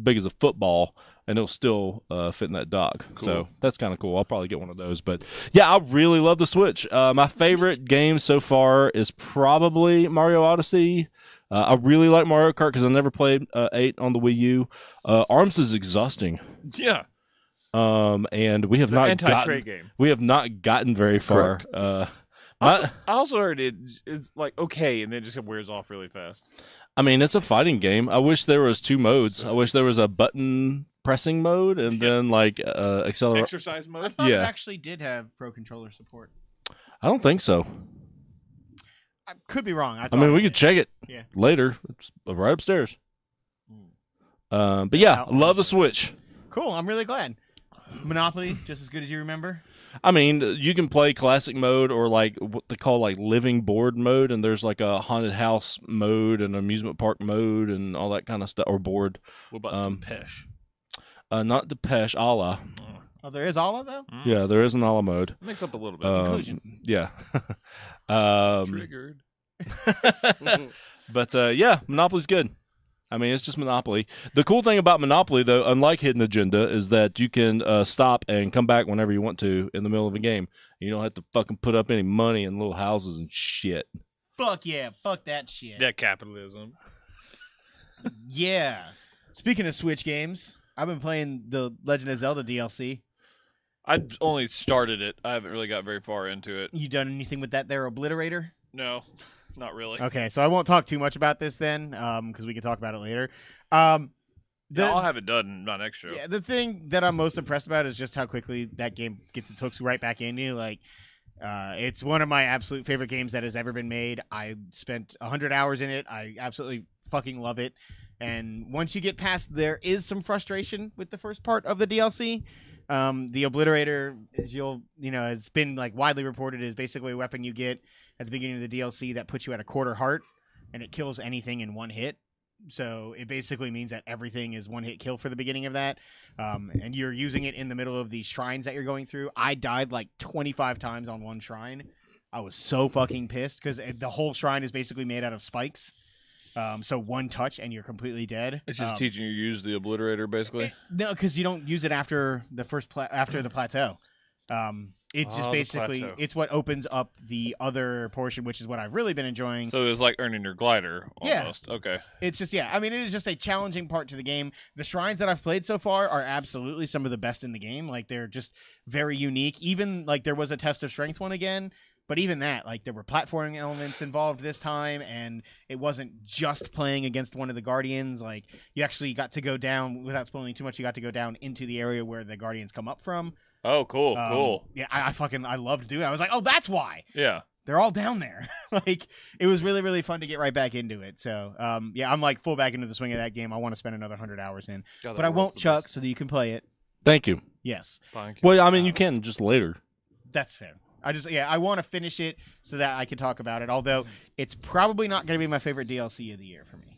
big as a football, and it'll still fit in that dock. Cool. So that's kind of cool. I'll probably get one of those. But yeah, I really love the Switch. My favorite game so far is probably Mario Odyssey. I really like Mario Kart because I never played 8 on the Wii U. ARMS is exhausting. Yeah. And we have The not anti-Trey game. gotten very far. I also heard it is like okay, and then just wears off really fast. I mean, it's a fighting game. I wish there was 2 modes. I wish there was a button pressing mode and then like accelerate. Exercise I mode. thought Yeah. it actually did have Pro Controller support. I don't think so. I could be wrong. I mean, we could check it Yeah. later. It's right upstairs. But yeah, Out love the downstairs. Switch. Cool. I'm really glad. Monopoly, just as good as you remember. I mean, you can play classic mode or like what they call like living board mode, and there's like a haunted house mode and amusement park mode and all that kind of stuff, or board. What about Depeche? Not Depeche, Allah. Oh, there is Alla though. Yeah, there is an Allah mode. Mix up a little bit. Inclusion. Yeah. Triggered. But yeah, Monopoly's good. I mean, it's just Monopoly. The cool thing about Monopoly, though, unlike Hidden Agenda, is that you can stop and come back whenever you want to in the middle of a game. You don't have to fucking put up any money in little houses and shit. Fuck yeah. Fuck that shit. That capitalism. Yeah. Speaking of Switch games, I've been playing the Legend of Zelda DLC. I've only started it. I haven't really got very far into it. You done anything with that there Obliterator? No, not really. Okay, so I won't talk too much about this then, because we can talk about it later. I'll have it done in my next show. Yeah, the thing that I'm most impressed about is just how quickly that game gets its hooks right back in you. Like, it's one of my absolute favorite games that has ever been made. I spent 100 hours in it. I absolutely fucking love it. And once you get past, there is some frustration with the first part of the DLC. The Obliterator, as it's been like widely reported, is basically a weapon you get at the beginning of the DLC that puts you at a quarter heart, and it kills anything in one hit. So it basically means that everything is one hit kill for the beginning of that. And you're using it in the middle of these shrines that you're going through. I died like 25 times on one shrine. I was so fucking pissed because the whole shrine is basically made out of spikes. So one touch and you're completely dead. It's just teaching you to use the Obliterator, basically. No, because you don't use it after the after the plateau. It's just basically plateau. it's what opens up the other portion, which is what I've really been enjoying. So it was like earning your glider, Yeah. almost. Okay. It's just I mean, it is just a challenging part to the game. The shrines that I've played so far are absolutely some of the best in the game. Like they're just very unique. Even like there was a test of strength one again. But even that, like, there were platforming elements involved this time, and it wasn't just playing against one of the Guardians. Like, you actually got to go down, without spoiling too much, you got to go down into the area where the Guardians come up from. Oh, cool, cool. Yeah, I loved doing it. I was like, oh, that's why. Yeah. They're all down there. Like, it was really, really fun to get right back into it. So, yeah, I'm, like, full back into the swing of that game. I want to spend another 100 hours in. God, But I won't, Chuck, so that you can play it. Thank you. Yes. Thank you. Well, I mean, you can just later. That's fair. I want to finish it so that I can talk about it. Although it's probably not going to be my favorite DLC of the year for me.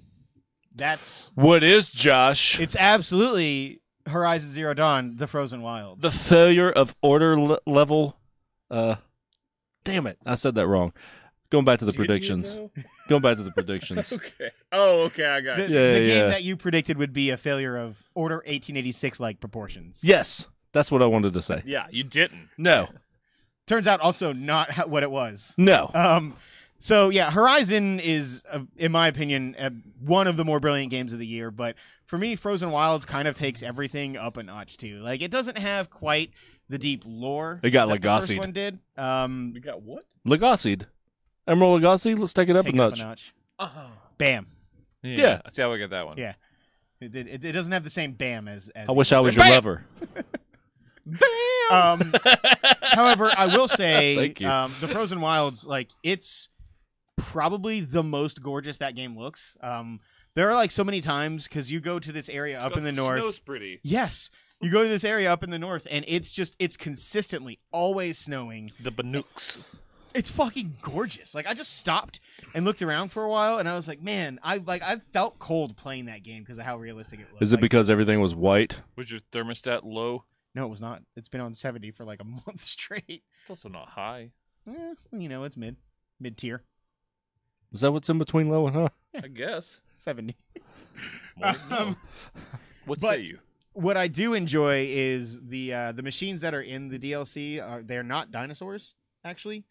What is, Josh? It's absolutely Horizon Zero Dawn: The Frozen Wilds. The failure of order level. Damn it, I said that wrong. Going back to the predictions. Going back to the predictions. Okay. Oh, okay, I got the it. game that you predicted would be a failure of Order 1886 like proportions. Yes, that's what I wanted to say. Yeah, you didn't. No, Turns out also not what it was. no. So yeah, Horizon is, in my opinion, one of the more brilliant games of the year. But for me, Frozen Wilds kind of takes everything up a notch too. Like it doesn't have quite the deep lore. It got that the first Legacy. one did. We got what? Legacy. Emerald Legacy. Let's take it up Take a it up notch. Oh. Bam. Yeah. I see how we get that one. Yeah. It doesn't have the same bam as I wish I was your Bam! lover. However, I will say, Thank you. the Frozen Wilds, like it's probably the most gorgeous that game looks. There are like so many times because you go to this area up in the north. Snow's pretty. Yes, you go to this area up in the north, and it's consistently always snowing. The Banooks. It's fucking gorgeous. Like I just stopped and looked around for a while, and I was like, man, I felt cold playing that game because of how realistic it was. Is it Like, because everything was white? Was your thermostat low? No, it was not. It's been on 70 for like a month straight. It's also not high. It's mid tier. Is that what's in between low and high? I guess. 70. More to know. What but- say you? What I do enjoy is the machines that are in the DLC. They're not dinosaurs, actually.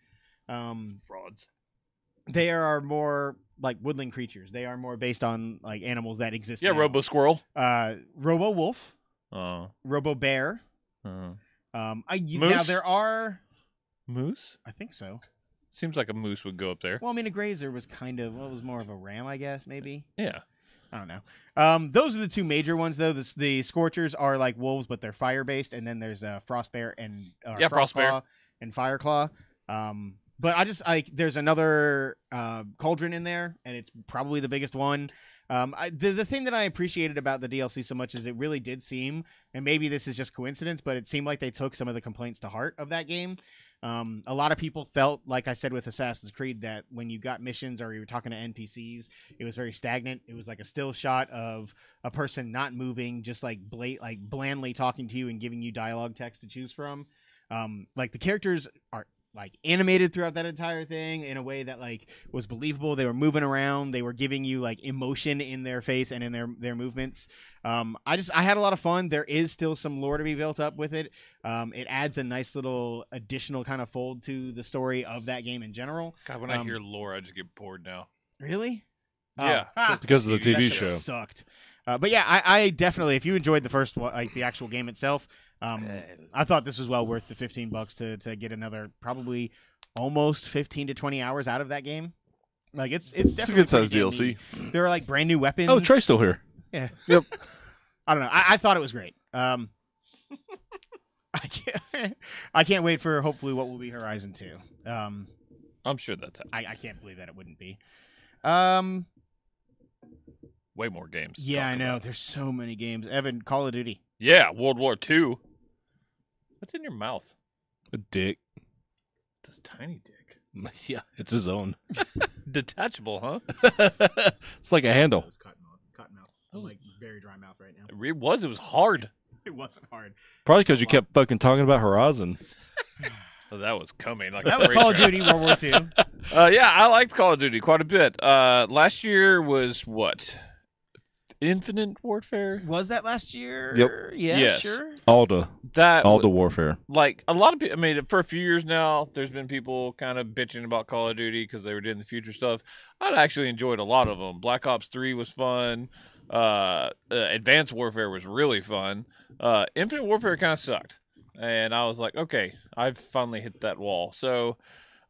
Frauds. They are more like woodland creatures. They are more based on like animals that exist. Yeah, now. Robo Squirrel. Robo Wolf, Oh. Robo Bear. Now Moose? there are. Moose? I think so. Seems like a moose would go up there. Well, I mean, a grazer was was more of a ram, I guess, maybe. Yeah. I don't know. Those are the two major ones, though. The Scorchers are like wolves, but they're fire based, and then there's Frost Bear and Frost Bear. Claw and Fire Claw. But there's another cauldron in there, and it's probably the biggest one. The thing that I appreciated about the DLC so much is it really did seem, and maybe this is just coincidence, but it seemed like they took some of the complaints to heart of that game. A lot of people felt, like I said with Assassin's Creed, that when you got missions or you were talking to NPCs, it was very stagnant. It was like a still shot of a person not moving, just like blandly talking to you and giving you dialogue text to choose from. Like the characters are like animated throughout that entire thing in a way that like was believable. They were moving around. They were giving you like emotion in their face and in their movements. I had a lot of fun. There is still some lore to be built up with it. It adds a nice little additional kind of fold to the story of that game in general. God, when I hear lore, I just get bored now. Really? Yeah, because of the That TV shit show. sucked. But yeah, I definitely, if you enjoyed the first one, like the actual game itself, I thought this was well worth the $15 to get another probably almost 15 to 20 hours out of that game. Like it's definitely It's a good sized pretty damn DLC. neat. There are like brand new weapons. Oh, Trey's still here. Yeah. Yep. I don't know. I thought it was great. I can't wait for hopefully what will be Horizon 2. I'm sure that's I can't believe that it wouldn't be. way more games. to Yeah, talk I know. about. There's so many games. Evan, Call of Duty. Yeah, World War II. What's in your mouth? A dick. It's a tiny dick. Yeah, it's his own. Detachable, huh? It's like a handle. Cotton mouth. Like very dry mouth right now. It was. It was hard. It wasn't hard. Probably because you kept fucking talking about Horizon. Oh, that was coming. Like That a was freight Call of train. Duty World War II. Yeah, I liked Call of Duty quite a bit. Last year was what? Infinite Warfare? Was that last year? Yep. Yeah, Yes. sure. All the That warfare. like a lot of people. I mean, for a few years now, there's been people kind of bitching about Call of Duty because they were doing the future stuff. I'd actually enjoyed a lot of them. Black Ops 3 was fun. Advanced Warfare was really fun. Infinite Warfare kind of sucked, and I was like, okay, I've finally hit that wall. So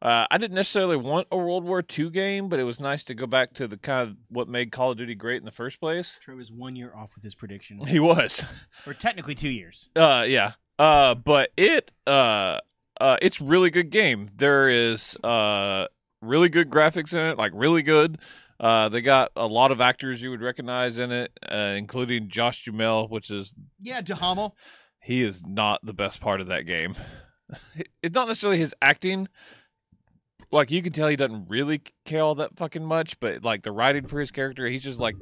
I didn't necessarily want a World War II game, but it was nice to go back to the kind of what made Call of Duty great in the first place. Trey was 1 year off with his prediction. He was. Or technically 2 years. Yeah. But it's really good game. There is really good graphics in it, like really good. They got a lot of actors you would recognize in it, including Josh Duhamel, which is Yeah, Duhamel. he is not the best part of that game. It's not necessarily his acting. Like you can tell he doesn't really care all that fucking much, but like the writing for his character, he's just like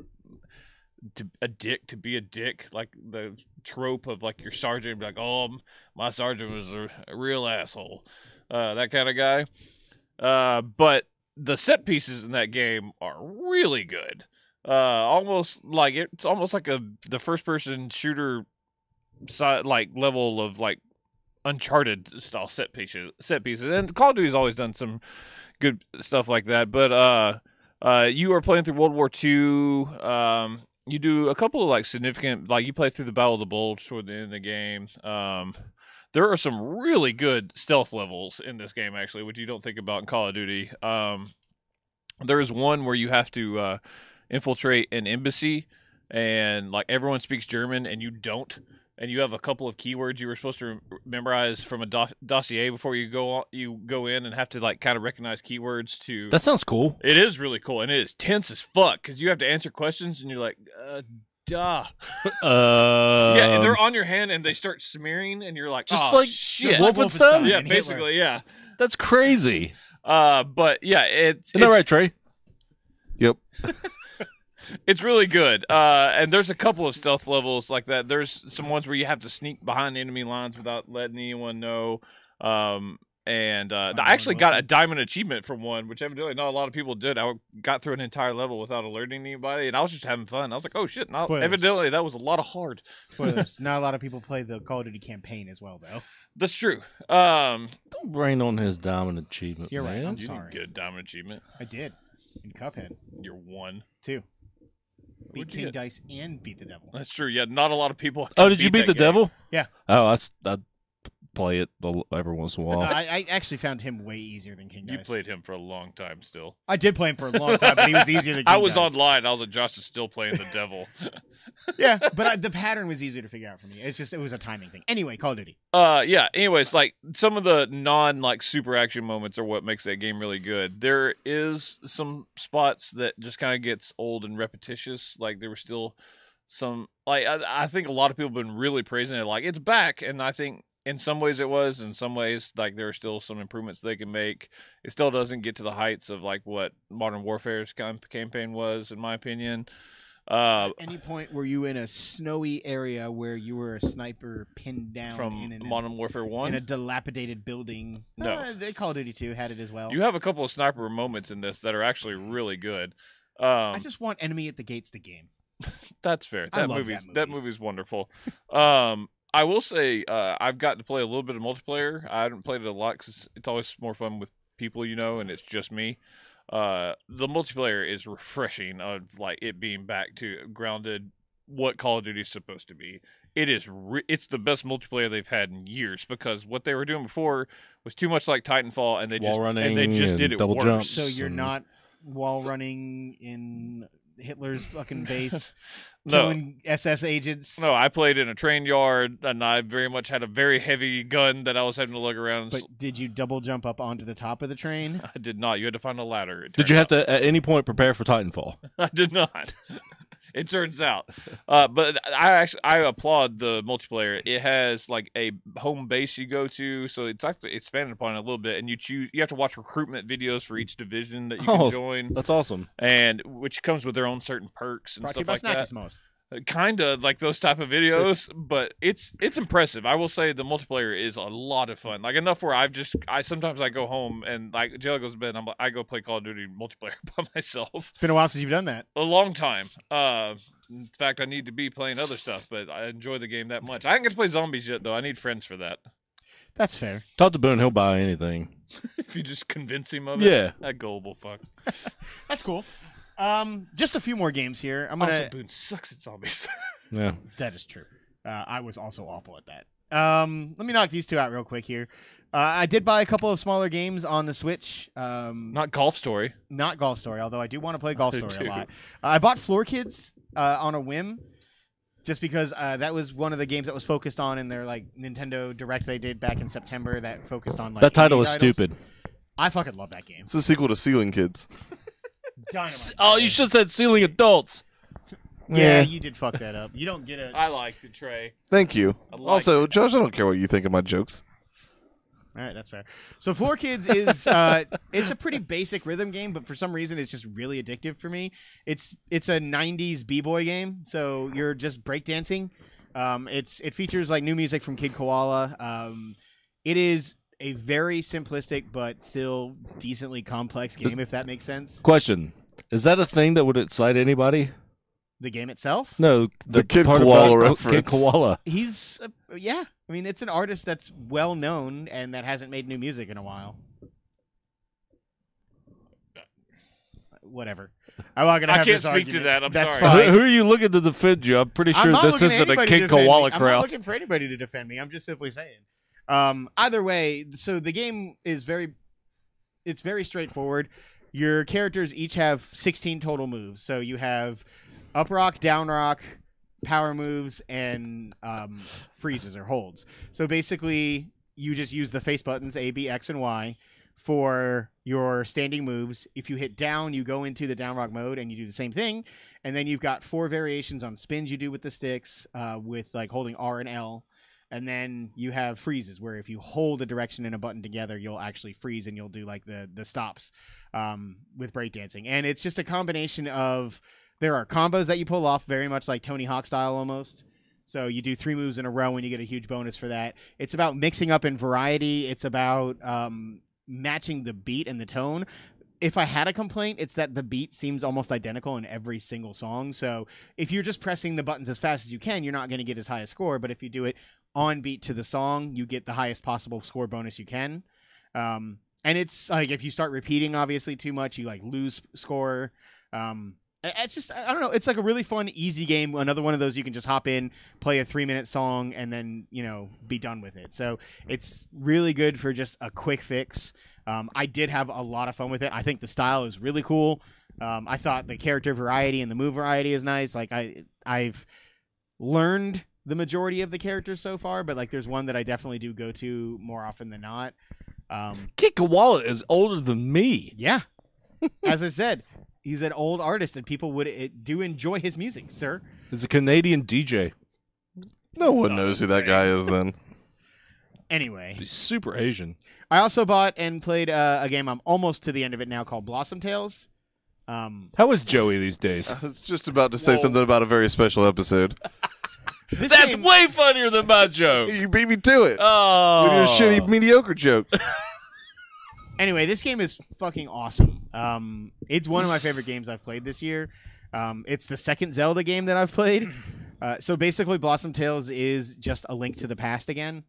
a dick to be a dick, like the trope of like your sergeant be like, oh, my sergeant was a real asshole, that kind of guy. But the set pieces in that game are really good. Almost like it's almost like the first person shooter side like level of like Uncharted style set pieces. And Call of Duty's always done some good stuff like that. But you are playing through World War II. You do a couple of like significant, like you play through the Battle of the Bulge toward the end of the game. There are some really good stealth levels in this game, actually, which you don't think about in Call of Duty. There is one where you have to infiltrate an embassy, and like everyone speaks German, and you don't. And you have a couple of keywords you were supposed to memorize from a dossier before you go in, and have to like kind of recognize keywords to. That sounds cool. It is really cool, and it is tense as fuck because you have to answer questions, and you're like, duh. Yeah, and they're on your hand, and they start smearing, and you're like, Just oh, like shit. Wolfenstein? Yeah, and Hitler. basically, yeah. That's crazy. But yeah, Isn't that right, Trey? Yep. It's really good. And there's a couple of stealth levels like that. There's some ones where you have to sneak behind enemy lines without letting anyone know. I actually got a diamond achievement from one, which evidently not a lot of people did. I got through an entire level without alerting anybody, and I was just having fun. I was like, oh shit. Spoilers. Evidently, that was a lot of hard. Spoilers. Not a lot of people play the Call of Duty campaign as well, though. That's true. Don't rain on his diamond achievement, You're right, man. I'm You sorry. didn't get a diamond achievement. I did. In Cuphead. You're one. 2. Beat What'd you King get? Dice and beat the devil. That's true. Yeah, not a lot of people. Oh, did you beat the that game. devil? Yeah. Oh, I'd play it every once in a while. I actually found him way easier than King Dice. You played him for a long time still. I did play him for a long time, but he was easier than King I was Dice. online. I was like, Josh is still playing the devil. Yeah, but the pattern was easier to figure out for me. It was a timing thing. Anyway, Call of Duty. Yeah. Anyways, like some of the like super action moments are what makes that game really good. There is some spots that just kind of gets old and repetitious. Like there were still some like I think a lot of people have been really praising it. Like it's back, and I think in some ways it was. In some ways, like there are still some improvements they can make. It still doesn't get to the heights of like what Modern Warfare's campaign was, in my opinion. At any point were you in a snowy area where you were a sniper pinned down From in Modern Warfare 1? in a dilapidated building? No. The Call of Duty 2 had it as well. You have a couple of sniper moments in this that are actually really good. I just want Enemy at the Gates the game. That's fair. I That love that movie's wonderful. I will say I've gotten to play a little bit of multiplayer. I haven't played it a lot because it's always more fun with people, and it's just me. the multiplayer is refreshing of like it being back to grounded what Call of Duty is supposed to be. It is it's the best multiplayer they've had in years because what they were doing before was too much like Titanfall, and they Wall just running did it double worse. jumps. So you're and- not wall running in Hitler's fucking base, No. killing SS agents. No, I played in a train yard, and I very much had a very heavy gun that I was having to lug around. But did you double jump up onto the top of the train? I did not. You had to find a ladder. Did you have to at any point prepare for Titanfall? I did not. It turns out, but I applaud the multiplayer. It has like a home base you go to, so it's actually expanded upon it a little bit. And you have to watch recruitment videos for each division that you can join, That's awesome. and which comes with their own certain perks and Brought to you stuff by like that. Snackismos. Kind of like those type of videos, but it's impressive. I will say the multiplayer is a lot of fun. Like enough where I sometimes I go home and like Jayla goes to bed, and I go play Call of Duty multiplayer by myself. It's been a while since you've done that. A long time. In fact, I need to be playing other stuff, but I enjoy the game that much. I didn't get to play zombies yet, though. I need friends for that. That's fair. Talk to Boone, he'll buy anything. If you just convince him of it. Yeah. That gullible fuck. That's cool. Just a few more games here. I'm Also, gonna. Boone sucks at zombies. Yeah. That is true. I was also awful at that. Let me knock these two out real quick here. I did buy a couple of smaller games on the Switch. Not Golf Story. Not Golf Story, although I do want to play Golf I Story do. a lot. I bought Floor Kids on a whim, just because that was one of the games that was focused on in their like Nintendo Direct they did back in September that focused on like That title indie is titles. stupid. I fucking love that game. It's a sequel to Ceiling Kids. Dynamite. Oh, you should have said Ceiling Adults. Yeah, you did fuck that up. You don't get a. I liked it, Trey. Thank you. I liked Also, Josh, I don't care what you think of my jokes. All right, that's fair. So Floor Kids is it's a pretty basic rhythm game, but for some reason it's just really addictive for me. It's a '90s b-boy game, so you're just breakdancing. It features like new music from Kid Koala. It is a very simplistic but still decently complex game, if that makes sense. Question: is that a thing that would excite anybody? The game itself, No, The Kid part Koala about reference. Kid Koala. he's yeah. I mean, it's an artist that's well known and that hasn't made new music in a while. Whatever. I'm not gonna I have can't this speak to argument. that. I'm That's sorry. fine. Who are you looking to defend you? I'm pretty I'm sure not this looking at isn't a anybody to Kid defend me. Koala I'm not crowd. looking for anybody to defend me. I'm just simply saying. Either way, so the game is it's very straightforward. Your characters each have 16 total moves. So you have up rock, down rock, power moves, and freezes or holds. So basically, you just use the face buttons A, B, X, and Y for your standing moves. If you hit down, you go into the down rock mode and you do the same thing. And then you've got 4 variations on spins you do with the sticks, with like holding R and L. And then you have freezes, where if you hold a direction and a button together, you'll actually freeze and you'll do like the stops with breakdancing. And it's just a combination of, there are combos that you pull off, very much like Tony Hawk style almost. So you do 3 moves in a row and you get a huge bonus for that. It's about mixing up in variety. It's about matching the beat and the tone. If I had a complaint, it's that the beat seems almost identical in every single song. So if you're just pressing the buttons as fast as you can, you're not going to get as high a score. But if you do it on beat to the song, you get the highest possible score bonus you can. And it's like, if you start repeating obviously too much, you like lose score. It's just, I don't know. It's like a really fun, easy game. Another one of those you can just hop in, play a 3-minute song, and then, be done with it. So it's really good for just a quick fix. I did have a lot of fun with it. I think the style is really cool. I thought the character variety and the move variety is nice. Like I've learned the majority of the characters so far, but like there's one that I definitely do go to more often than not. Kid Koala is older than me. Yeah. As I said, he's an old artist and people do enjoy his music, sir. He's a Canadian DJ. No one knows who that guy is then. Anyway, He's super Asian. I also bought and played a game. I'm almost to the end of it now, called Blossom Tales. How is Joey these days? I was just about to say something about a very special episode. This That's game- way funnier than my joke. You beat me to it Oh, with your shitty, mediocre joke. Anyway, this game is fucking awesome. It's one of my favorite games I've played this year. It's the second Zelda game that I've played. So basically, Blossom Tales is just a Link to the Past again.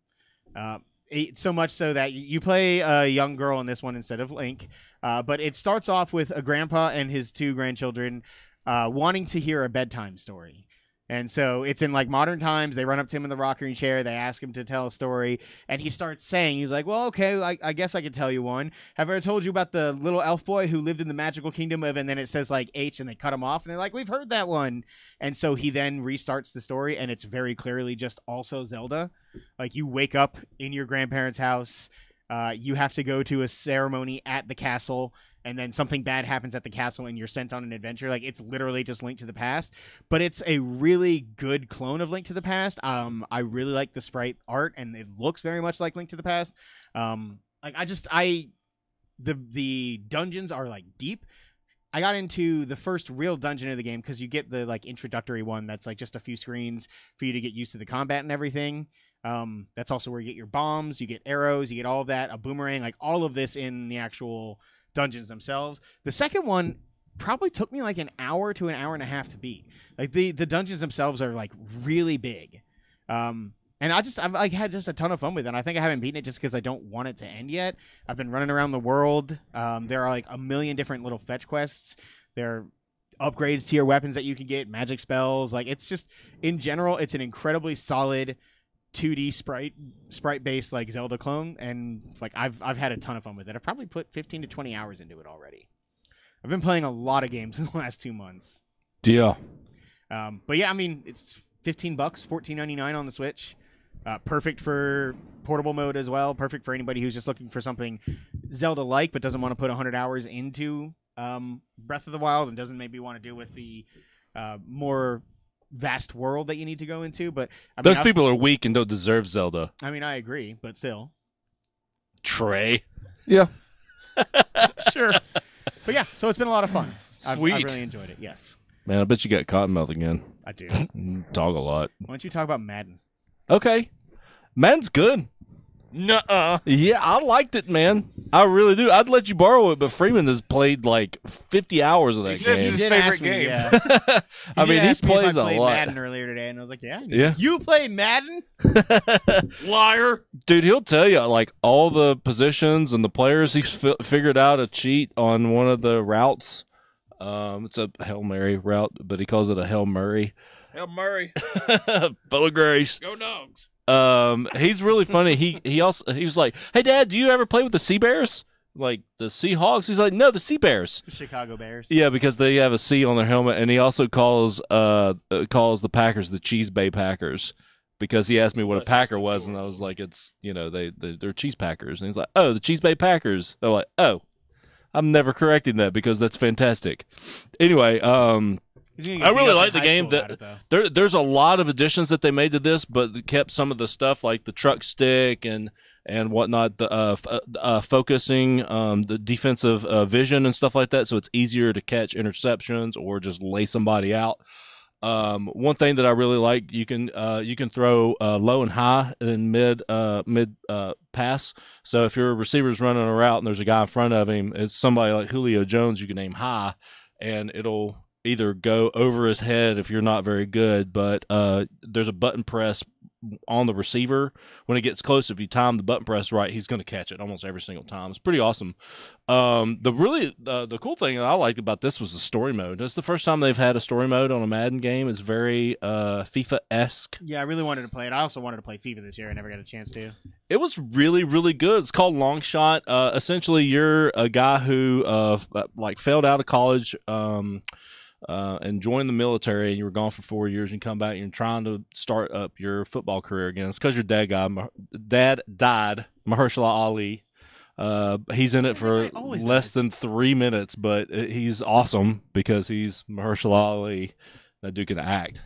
So much so that you play a young girl in this one instead of Link. But it starts off with a grandpa and his 2 grandchildren wanting to hear a bedtime story. And so it's in like modern times. They run up to him in the rocking chair. They ask him to tell a story. And he starts saying, he's like, well, okay, I guess I can tell you one. Have I ever told you about the little elf boy who lived in the magical kingdom of, and then it says like H and they cut him off. And they're like, we've heard that one. And so he then restarts the story. And it's very clearly just also Zelda. Like you wake up in your grandparents' house. You have to go to a ceremony at the castle. And then something bad happens at the castle and you're sent on an adventure. Like it's literally just Link to the Past, but it's a really good clone of Link to the Past. I really like the sprite art and it looks very much like Link to the Past. The dungeons are like deep. I got into the first real dungeon of the game because you get the like introductory one that's like just a few screens for you to get used to the combat and everything. That's also where you get your bombs, you get arrows, you get all of that, a boomerang, like all of this in the actual dungeons themselves. The second one probably took me like an hour to an hour and a half to beat. Like the dungeons themselves are like really big. And I've like had just a ton of fun with it. And I think I haven't beaten it just because I don't want it to end yet. I've been running around the world. There are like a million different little fetch quests. There are upgrades to your weapons that you can get, magic spells. Like it's just in general, it's an incredibly solid 2D sprite based like Zelda clone, and like I've had a ton of fun with it. I've probably put 15 to 20 hours into it already. I've been playing a lot of games in the last 2 months. Deal. But yeah, I mean it's $15, $14.99 on the Switch. Perfect for portable mode as well. Perfect for anybody who's just looking for something Zelda-like but doesn't want to put 100 hours into Breath of the Wild and doesn't maybe want to deal with the more vast world that you need to go into. But I mean, Those people are weak and don't deserve Zelda. I mean, I agree, but still. Trey. Yeah. Sure. But yeah, so it's been a lot of fun. I've Sweet. really enjoyed it, yes. Man, I bet you got cottonmouth again. I do. Dog a lot. Why don't you talk about Madden? Okay. Madden's good. Nuh-uh. Yeah, I liked it, man. I really do. I'd let you borrow it, but Freeman has played like 50 hours of that He says game. his did favorite ask me, game. yeah. I mean, he asked me if plays I a played lot. Madden earlier today, and I was like, yeah. Yeah. You play Madden? Liar. Dude, he'll tell you like all the positions and the players. He's figured out a cheat on one of the routes. It's a Hail Mary route, but he calls it a Hail Murray. Hail Murray. Full of grace. Go Dogs. He's really funny. He was like, "Hey, Dad, do you ever play with the Sea Bears? Like the Seahawks?" He's like, "No, the Sea Bears." Chicago Bears. Yeah, because they have a C on their helmet, and he also calls the Packers the Cheese Bay Packers because he asked me what a That's Packer just was, and I was like, "It's they're cheese Packers," and he's like, "Oh, the Cheese Bay Packers." They're like, "Oh, I'm never correcting that because that's fantastic." Anyway, I really like the game. There's a lot of additions that they made to this, but kept some of the stuff like the truck stick and whatnot, the focusing, the defensive vision and stuff like that. So it's easier to catch interceptions or just lay somebody out. One thing that I really like, you can throw low and high and mid pass. So if your receiver's running a route and there's a guy in front of him, it's somebody like Julio Jones, you can aim high, and it'll either go over his head if you're not very good, but there's a button press on the receiver. When it gets close, if you time the button press right, he's going to catch it almost every single time. It's pretty awesome. The cool thing that I liked about this was the story mode. It's the first time they've had a story mode on a Madden game. It's very FIFA-esque. Yeah, I really wanted to play it. I also wanted to play FIFA this year. I never got a chance to. It was really, really good. It's called Long Shot. Essentially, you're a guy who failed out of college, and joined the military, and you were gone for 4 years, and you come back and you're trying to start up your football career again. It's because your dad died, Mahershala Ali. He's in it for less than 3 minutes, but he's awesome because he's Mahershala Ali. That dude can act.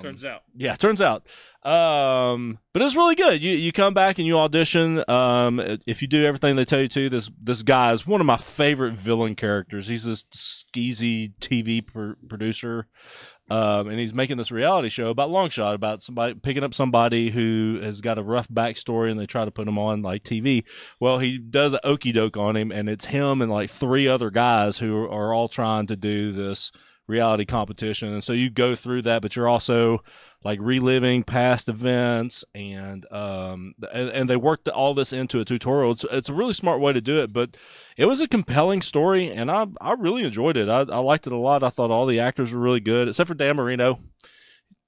Turns out. Yeah, turns out. But it's really good. You come back and you audition. If you do everything they tell you to, this guy is one of my favorite villain characters. He's this skeezy TV producer, and he's making this reality show about Longshot, about somebody picking up somebody who has got a rough backstory, and they try to put him on like TV. Well, he does an okey doke on him, and it's him and like 3 other guys who are all trying to do this reality competition. And so you go through that, but you're also like reliving past events, and they worked all this into a tutorial. It's a really smart way to do it, but it was a compelling story, and I really enjoyed it. I liked it a lot. I thought all the actors were really good, except for Dan Marino.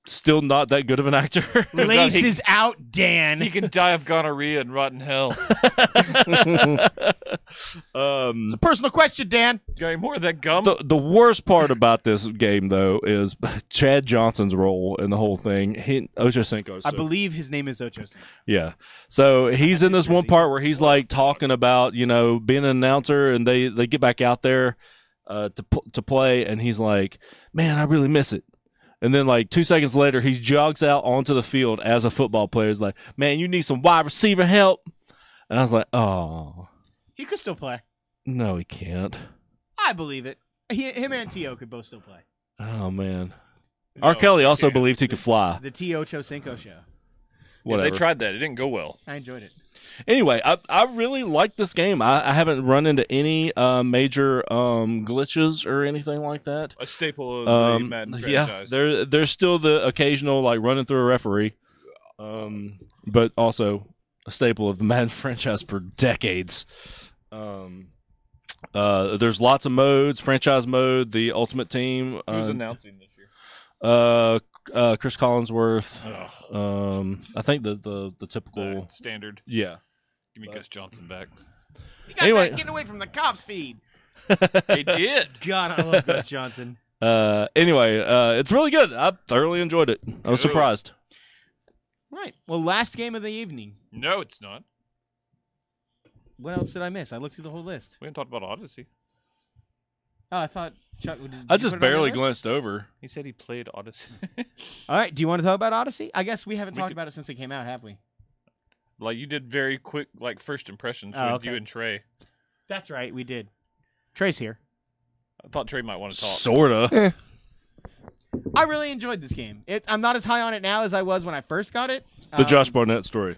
Still not that good of an actor. Lace is out, Dan. He can die of gonorrhea and rot in hell. It's a personal question, Dan. Got any more of that gum? The worst part about this game, though, is Chad Johnson's role in the whole thing. Ocho Cinco. I believe his name is Ocho Cinco. Yeah. So he's in this one part where he's like talking about, being an announcer, and they get back out there to play, and he's like, man, I really miss it. And then, like, 2 seconds later, he jogs out onto the field as a football player. He's like, man, you need some wide receiver help. And I was like, oh. He could still play. No, he can't. I believe it. Him and T.O. could both still play. Oh, man. No, R. Kelly also can't. believed he could fly. The T. Ocho Cinco show. Yeah, Whatever. they tried that. It didn't go well. I enjoyed it. Anyway, I really like this game. I haven't run into any major glitches or anything like that. A staple of the Madden franchise. Yeah, there's still the occasional like running through a referee, but also a staple of the Madden franchise for decades. There's lots of modes: franchise mode, the Ultimate Team. Who's announcing this year? Chris Collinsworth. Oh. I think the typical standard. Yeah. Give me Gus Johnson back. You got Anyway. that getting away from the cop speed. They did. God, I love Gus Johnson. Anyway, it's really good. I thoroughly enjoyed it. I was Good. surprised. Right. Well, last game of the evening. No, it's not. What else did I miss? I looked through the whole list. We haven't talked about Odyssey. Oh, I thought Chuck. I just barely glanced over. He said he played Odyssey. All right. Do you want to talk about Odyssey? I guess we haven't We talked could- about it since it came out, have we? Like, you did very quick, like, first impressions Oh, with okay. you and Trey. That's right. We did. Trey's here. I thought Trey might want to talk. Sorta. I really enjoyed this game. I'm not as high on it now as I was when I first got it. The Josh Barnett story.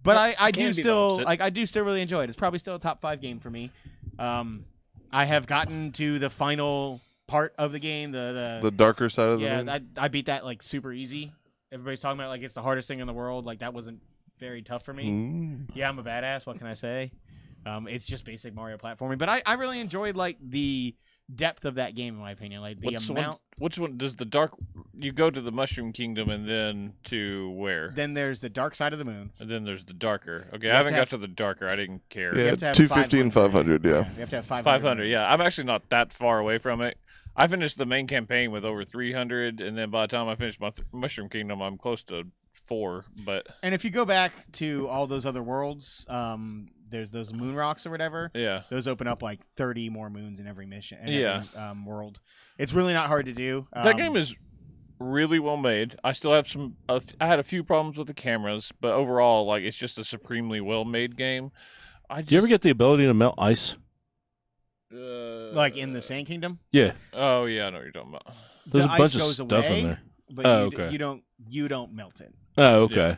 But I Can do be the still opposite. I do still really enjoy it. It's probably still a top 5 game for me. I have gotten to the final part of the game. The darker side of the moon. I beat that like super easy. Everybody's talking about it like it's the hardest thing in the world. Like that wasn't very tough for me. Ooh. Yeah, I'm a badass. What can I say? It's just basic Mario platforming. But I really enjoyed like the depth of that game in my opinion. Like the amount. Which one does the dark? You go to the Mushroom Kingdom and then to where? Then there's the dark side of the moon. And then there's the darker. Okay, You I have haven't to got have- to the darker. I didn't care. You Yeah, have to have 250 and 500, yeah. You have to have 500. 500. Yeah, moons. I'm actually not that far away from it. I finished the main campaign with over 300, and then by the time I finished my Mushroom Kingdom, I'm close to 4. But And if you go back to all those other worlds, there's those moon rocks or whatever. yeah, Those open up like 30 more moons in every mission. In Yeah. Every, world. It's really not hard to do. that game is really well made. I still have I had a few problems with the cameras, but overall, like it's just a supremely well made game. Do you ever get the ability to melt ice? like in the Sand Kingdom. Yeah. Oh yeah, I know what you're talking about. There's The a bunch ice of goes stuff away, in there. But Oh, you, okay. you don't melt it. Oh, okay.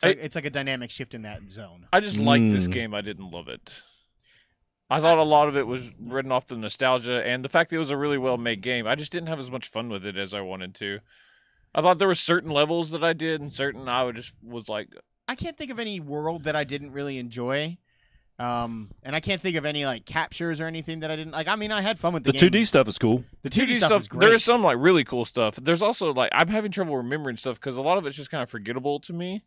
It's like a dynamic shift in that zone. I just liked this Mm. game. I didn't love it. I thought a lot of it was written off the nostalgia and the fact that it was a really well made game. I just didn't have as much fun with it as I wanted to. I thought there were certain levels that I did and certain I was like, I can't think of any world that I didn't really enjoy. And I can't think of any like captures or anything that I didn't like. I mean, I had fun with the The game. 2D stuff is cool. The 2D stuff is great. There is some like really cool stuff. There's also like I'm having trouble remembering stuff because a lot of it's just kind of forgettable to me.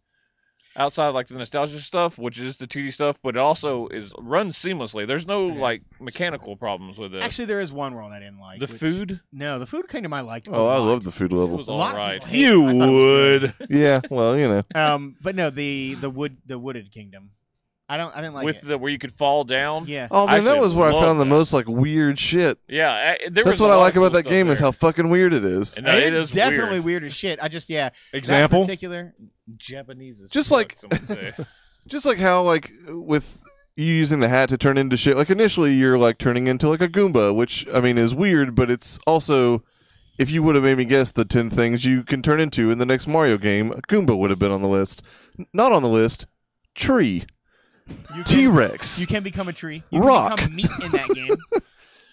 Outside of like the nostalgia stuff, which is the 2D stuff, but it also runs seamlessly. There's no Okay. like mechanical problems with it. Actually, there is one world I didn't like. the which- food, No, the food kingdom I liked. Oh, I love the food it level. was A all lot of right. people hate You it. I thought it was good. would. Yeah, well, you know. But no, the wooded kingdom. I didn't like with it. the where you could fall down. Yeah. Oh man, that Actually, was where I love found the that. most like weird shit. Yeah, there That's was a what I lot like of about cool that stuff game is there. how fucking weird it is. And it It's is definitely weird. weird as shit. I just that Example? particular. Japanese is Just like- some would say. Just like how like with you using the hat to turn into shit. Like initially you're like turning into like a Goomba, which I mean is weird, but it's also if you would have made me guess the 10 things you can turn into in the next Mario game, a Goomba would have been on the list. Not on the list. Tree. You can, T-Rex. you can become a tree. You Rock. can become meat in that game.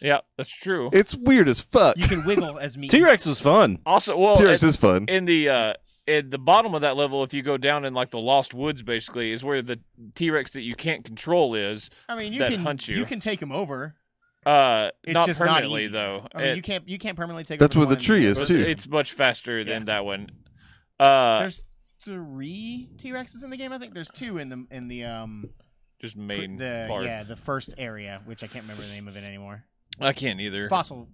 Yeah, that's true. It's weird as fuck. You can wiggle as meat. T-Rex is fun. Also, well, T-Rex is fun. in the bottom of that level, if you go down in like the Lost Woods, basically, is where the T-Rex that you can't control is. I mean, that hunt you. You can take him over. Not just not permanently easy. though. I mean, you can't permanently take. That's over where the tree is too. It's much faster Yeah. than that one. There's 3 T-Rexes in the game. I think there's 2 in the just main the part. the first area, which I can't remember the name of it anymore. I can't either. Fossil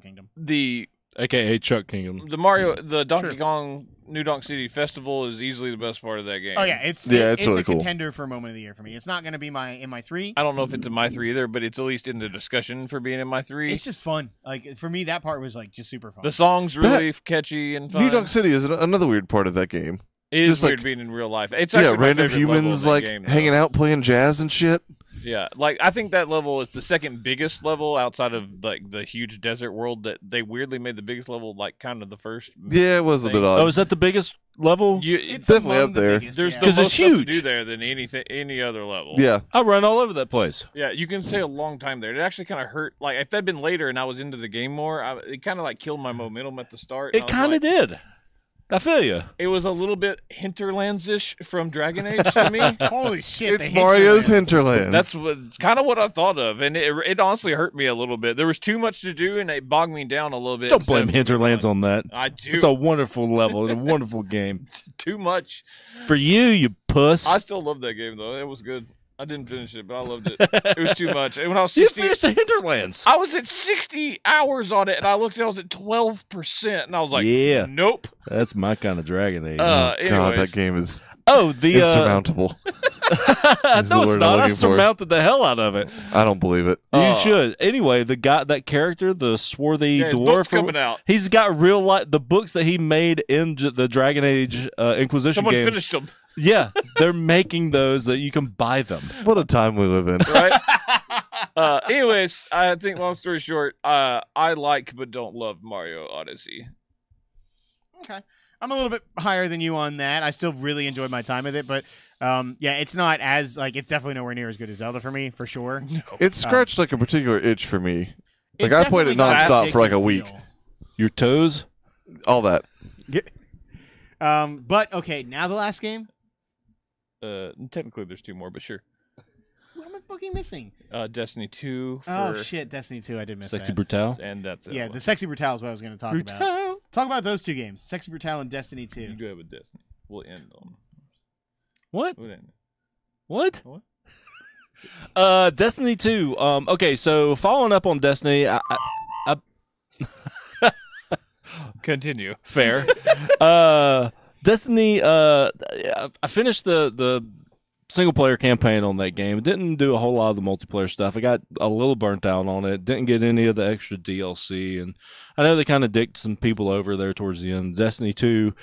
Kingdom. The AKA Chuck Kingdom. the Donkey Sure. Kong New Donk City Festival is easily the best part of that game. Oh yeah, it's really a cool. contender for moment of the year for me. It's not going to be in my 3. I don't know if it's in my 3 either, but it's at least in the discussion for being in my 3. It's just fun. Like for me, that part was like just super fun. The song's really catchy and fun. New Donk City is another weird part of that game. It is just like- weird being in real life. It's Yeah, actually my random favorite level in humans that like game, though. hanging out playing jazz and shit. Yeah, like I think that level is the second biggest level outside of like the huge desert world that they weirdly made the biggest level like kind of the first. Yeah, it was a bit Thing. odd. Oh, is that the biggest level? it's definitely among up the there. biggest, There's yeah. the 'Cause most it's stuff to huge. do there than any other level. Yeah, I run all over that place. Yeah, you can stay a long time there. It actually kind of hurt. Like if that'd been later and I was into the game more, it kind of like killed my momentum at the start. It kind of did. I feel you. It was a little bit Hinterlands-ish from Dragon Age to me. Holy shit! it's the Mario's Hinterlands. Hinterlands. That's kind of what I thought of, and it honestly hurt me a little bit. There was too much to do, and it bogged me down a little bit. Don't instead blame of moving Hinterlands on that. I do. It's a wonderful level and a wonderful game. Too much. For you puss. I still love that game though. It was good. I didn't finish it, but I loved it. It was too much. And when I was You 60, finished the Hinterlands. I was at 60 hours on it, and I looked and I was at 12%, and I was like, Yeah. nope. That's my kind of Dragon Age. God, Anyways, that game is oh, the insurmountable. no, the it's word not. I'm I looking for. surmounted the hell out of it. I don't believe it. You should. Anyway, that character, the swarthy yeah, his dwarf, book's coming out. he's got real life. The books that he made in the Dragon Age Inquisition Someone games. finished them, Yeah, they're making those that you can buy them. What a time we live in. right? Anyways, I think long story short, I like but don't love Mario Odyssey. Okay. I'm a little bit higher than you on that. I still really enjoyed my time with it, but yeah, it's not as it's definitely nowhere near as good as Zelda for me, for sure. It scratched like a particular itch for me. Like, It's I played it definitely got nonstop that for, like, a addictive week. feel. Your toes. All that. But okay, now the last game. Technically, there's 2 more, but sure. What am I fucking missing? Destiny 2 for, Oh shit, Destiny 2. I did miss Sexy that. Brutal. and that's it. Yeah, the Sexy Brutal is what I was going to talk about. Brutal. Talk about those 2 games, Sexy Brutal and Destiny 2. You do have a Destiny. We'll end on. What? We'll end. What? What? Destiny 2. Okay, so following up on Destiny, I Continue. fair. Destiny. I finished the single player campaign on that game. It didn't do a whole lot of the multiplayer stuff. I got a little burnt out on it. Didn't get any of the extra DLC, and I know they kind of dicked some people over there towards the end. Destiny 2.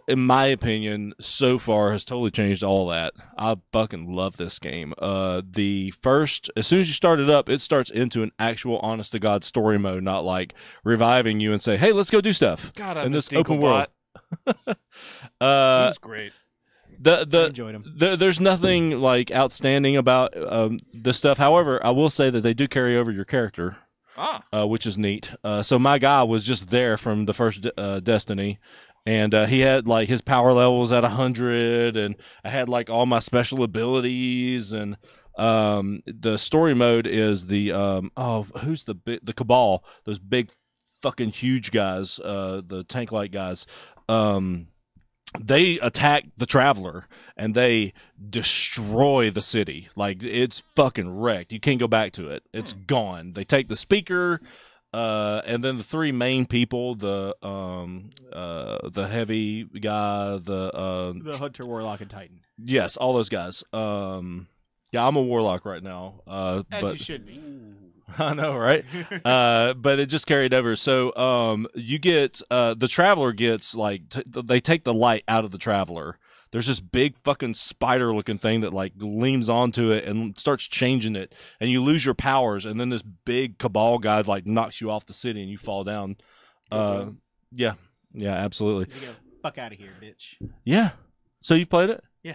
In my opinion, so far has totally changed all that. I fucking love this game. The first, as soon as you start it up, it starts into an actual honest to God story mode, not like reviving you and say, "Hey, let's go do stuff." God, I in miss this open world. Dinklebot. He was great. I The enjoyed them. there's nothing like outstanding about the stuff. However, I will say that they do carry over your character, which is neat. So my guy was just there from the first Destiny. And he had like his power levels at 100, and I had like all my special abilities. And the story mode is the who's the Cabal? Those big fucking huge guys, the tank like guys. They attack the Traveler and they destroy the city. Like it's fucking wrecked. You can't go back to it. It's gone. They take the speaker. And then the 3 main people, the heavy guy, The Hunter, Warlock, and Titan. yes, all those guys. Yeah, I'm a warlock right now. As But you should be. I know, right? But it just carried over. So, you get the Traveler gets like they take the light out of the Traveler. There's this big fucking spider-looking thing that like leans onto it and starts changing it, and you lose your powers. And then this big Cabal guy like knocks you off the city, and you fall down. Yeah, absolutely. You go, fuck out of here, bitch. Yeah. So you played it? Yeah.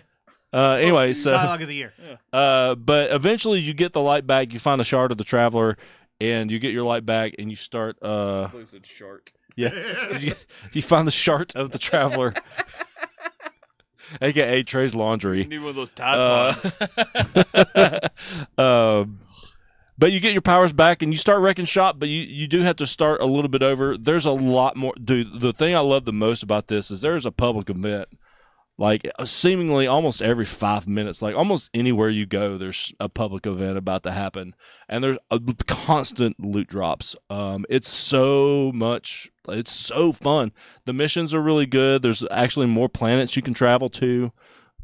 Anyway, so Dialogue of the year. but eventually you get the light back. You find a shard of the Traveler, and you get your light back, and you start. I believe it's short. Yeah, you find the shard of the Traveler, aka Trey's laundry. You need one of those Tide Pods. But you get your powers back and you start wrecking shop, but you do have to start a little bit over. There's a lot more. Dude, the thing I love the most about this is there's a public event. Like, seemingly almost every 5 minutes, like almost anywhere you go, there's a public event about to happen. And there's constant loot drops. It's so fun. The missions are really good. There's actually more planets you can travel to.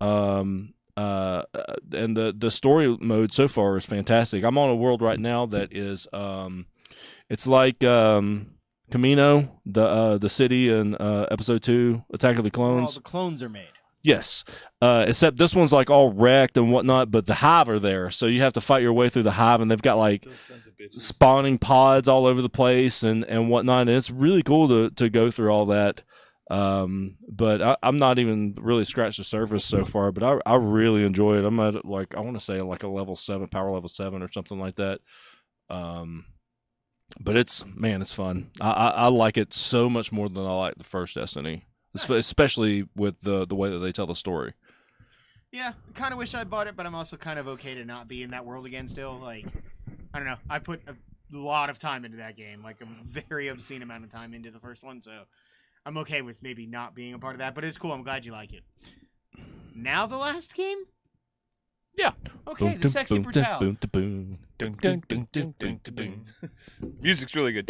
And the story mode so far is fantastic. I'm on a world right now that is it's like Camino, the city in episode 2, Attack of the Where all Clones. the clones are made. Yes, except this one's like all wrecked and whatnot, but the hive are there, so you have to fight your way through the hive, and they've got like spawning pods all over the place and whatnot, and it's really cool to go through all that. But I'm not even really scratched the surface so far, but I really enjoy it. I'm at like, I want to say like a level 7, power level 7 or something like that. But it's fun. I like it so much more than I like the first Destiny, especially with the way that they tell the story. Yeah, I kind of wish I bought it, but I'm also kind of okay to not be in that world again still. Like, I don't know. I put a lot of time into that game, like a very obscene amount of time into the first one, so I'm okay with maybe not being a part of that, but it's cool. I'm glad you like it. Now the last game? Yeah. Okay, the Sexy Brutale. Music's really good.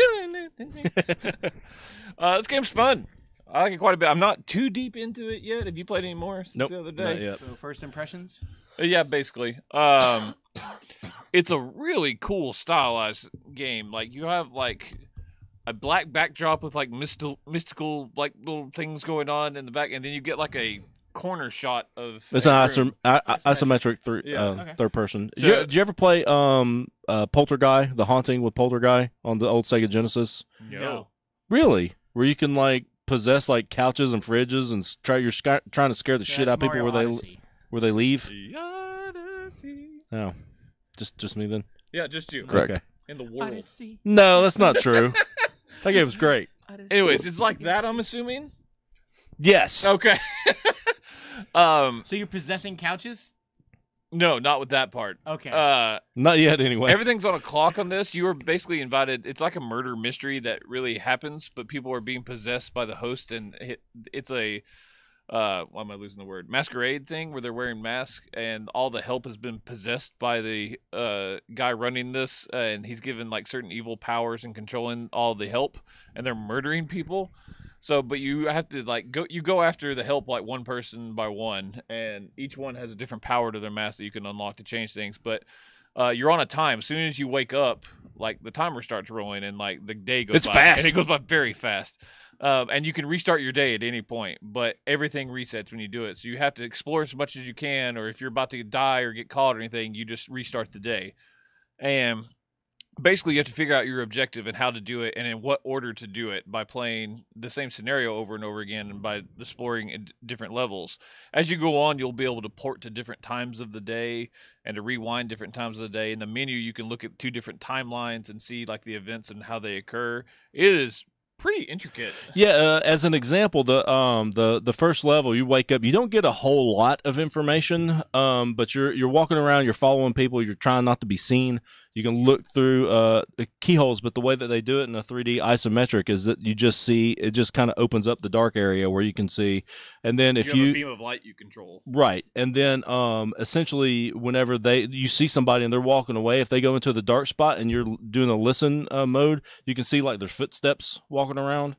This game's fun. I like it quite a bit. I'm not too deep into it yet. Have you played any more since the other day? Not yet. So first impressions? Yeah, basically. It's a really cool stylized game. Like, you have like a black backdrop with like mystical like little things going on in the back, and then you get like a corner shot of. It's an isometric third person. So- Did you ever play Poltergeist, The Haunting with Poltergeist on the old Sega Genesis? No. Really? Where you can like possess like couches and fridges and trying to scare the shit out of people where they leave? Oh, just me then. Yeah, just you. Correct. Okay. In the world. No, that's not true. That game was great. Anyways, it's like that, I'm assuming. Yes. Okay. So you're possessing couches? No, not with that part. Okay. Not yet, anyway. Everything's on a clock on this. You are basically invited. It's like a murder mystery that really happens, but people are being possessed by the host, and it's a why am I losing the word? Masquerade thing where they're wearing masks, and all the help has been possessed by the guy running this, and he's given like certain evil powers and controlling all the help, and they're murdering people. So, but you have to like go after the help like one person by one, and each one has a different power to their mask that you can unlock to change things. But you're on a time. As soon as you wake up, like the timer starts rolling, and like the day goes It's by, fast. and it goes by very fast. And you can restart your day at any point, but everything resets when you do it. So you have to explore as much as you can, or if you're about to die or get caught or anything, you just restart the day. And basically you have to figure out your objective and how to do it and in what order to do it by playing the same scenario over and over again and by exploring at different levels. As you go on, you'll be able to port to different times of the day and to rewind different times of the day. In the menu, you can look at 2 different timelines and see like the events and how they occur. It is pretty intricate. Yeah, as an example, the first level, you wake up, you don't get a whole lot of information, but you're walking around, you're following people, you're trying not to be seen. You can look through the keyholes, but the way that they do it in a 3D isometric is that you just see, it just kind of opens up the dark area where you can see. And then if have a beam of light you control. Right. And then essentially whenever you see somebody and they're walking away, if they go into the dark spot and you're doing a listen mode, you can see like their footsteps walking around.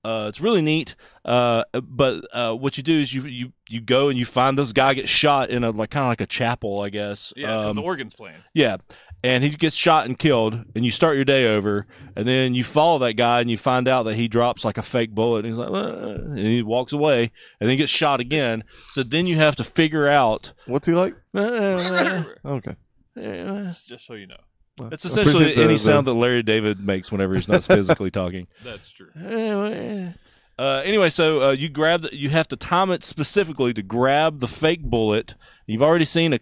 It's really neat. But what you do is you go and you find this guy gets shot in a like kind of like a chapel, I guess. Yeah, 'cause the organ's playing. Yeah. And he gets shot and killed, and you start your day over, and then you follow that guy, and you find out that he drops like a fake bullet, and he's like, and he walks away, and then he gets shot again. So then you have to figure out. What's he like? It's Okay. Just so you know. Well, essentially appreciate any sound that Larry David makes whenever he's not physically talking. That's true. Anyway, so you have to time it specifically to grab the fake bullet. You've already seen a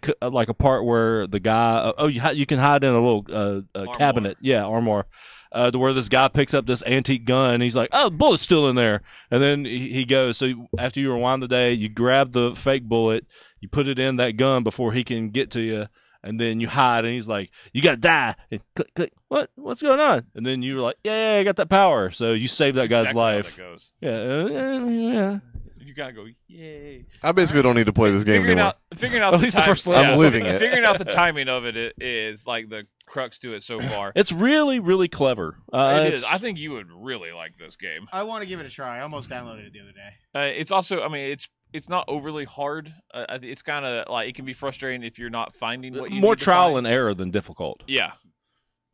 part where the guy. You can hide in a little cabinet. Yeah, armoire. To where this guy picks up this antique gun, and he's like, "Oh, the bullet's still in there." And then he goes. So after you rewind the day, you grab the fake bullet, you put it in that gun before he can get to you, and then you hide. And he's like, "You gotta die!" And click, click. What's going on? And then you're like, "Yeah, I got that power." So you save that guy's Exactly how life. that goes. Yeah. You gotta go, yay. I basically don't need to play this game anymore. Figuring out At the least the time- first level. I'm living it. Figuring out the timing of it is like the crux to it so far. It's really, really clever. It is. I think you would really like this game. I want to give it a try. I almost downloaded it the other day. It's also, I mean, it's not overly hard. It's kind of like it can be frustrating if you're not finding what you more need to trial find. and error than difficult. Yeah.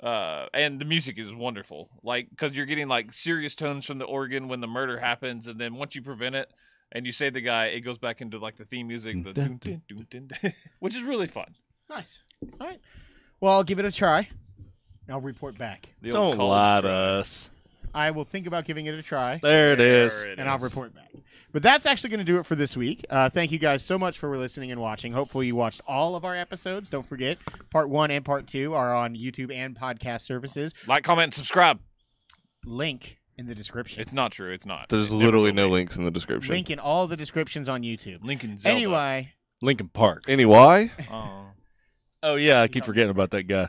And the music is wonderful, like because you're getting like serious tones from the organ when the murder happens, and then once you prevent it and you save the guy, it goes back into like the theme music, the dun, dun, dun, dun, dun, which is really fun. Nice. All right. Well, I'll give it a try. I'll report back. The old Don't college lie to try. us. I will think about giving it a try, There it is. There it and I'll is. report back. But that's actually going to do it for this week. Thank you guys so much for listening and watching. Hopefully you watched all of our episodes. Don't forget, Part 1 and Part 2 are on YouTube and podcast services. Like, comment, and subscribe. Link in the description. It's not true. It's not. There's It never literally will no be. links in the description. Link in all the descriptions on YouTube. Lincoln Zelda. Anyway, Lincoln Park. Any why? Oh. Oh yeah, I keep forgetting about that guy.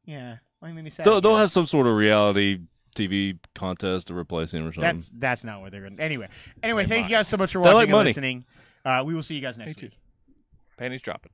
yeah. Why made me sad? They'll have some sort of reality TV contest to replace him or something. That's not what they're going to. Anyway, thank you might. guys so much for They watching like and money. listening. We will see you guys next too. week. Panties dropping.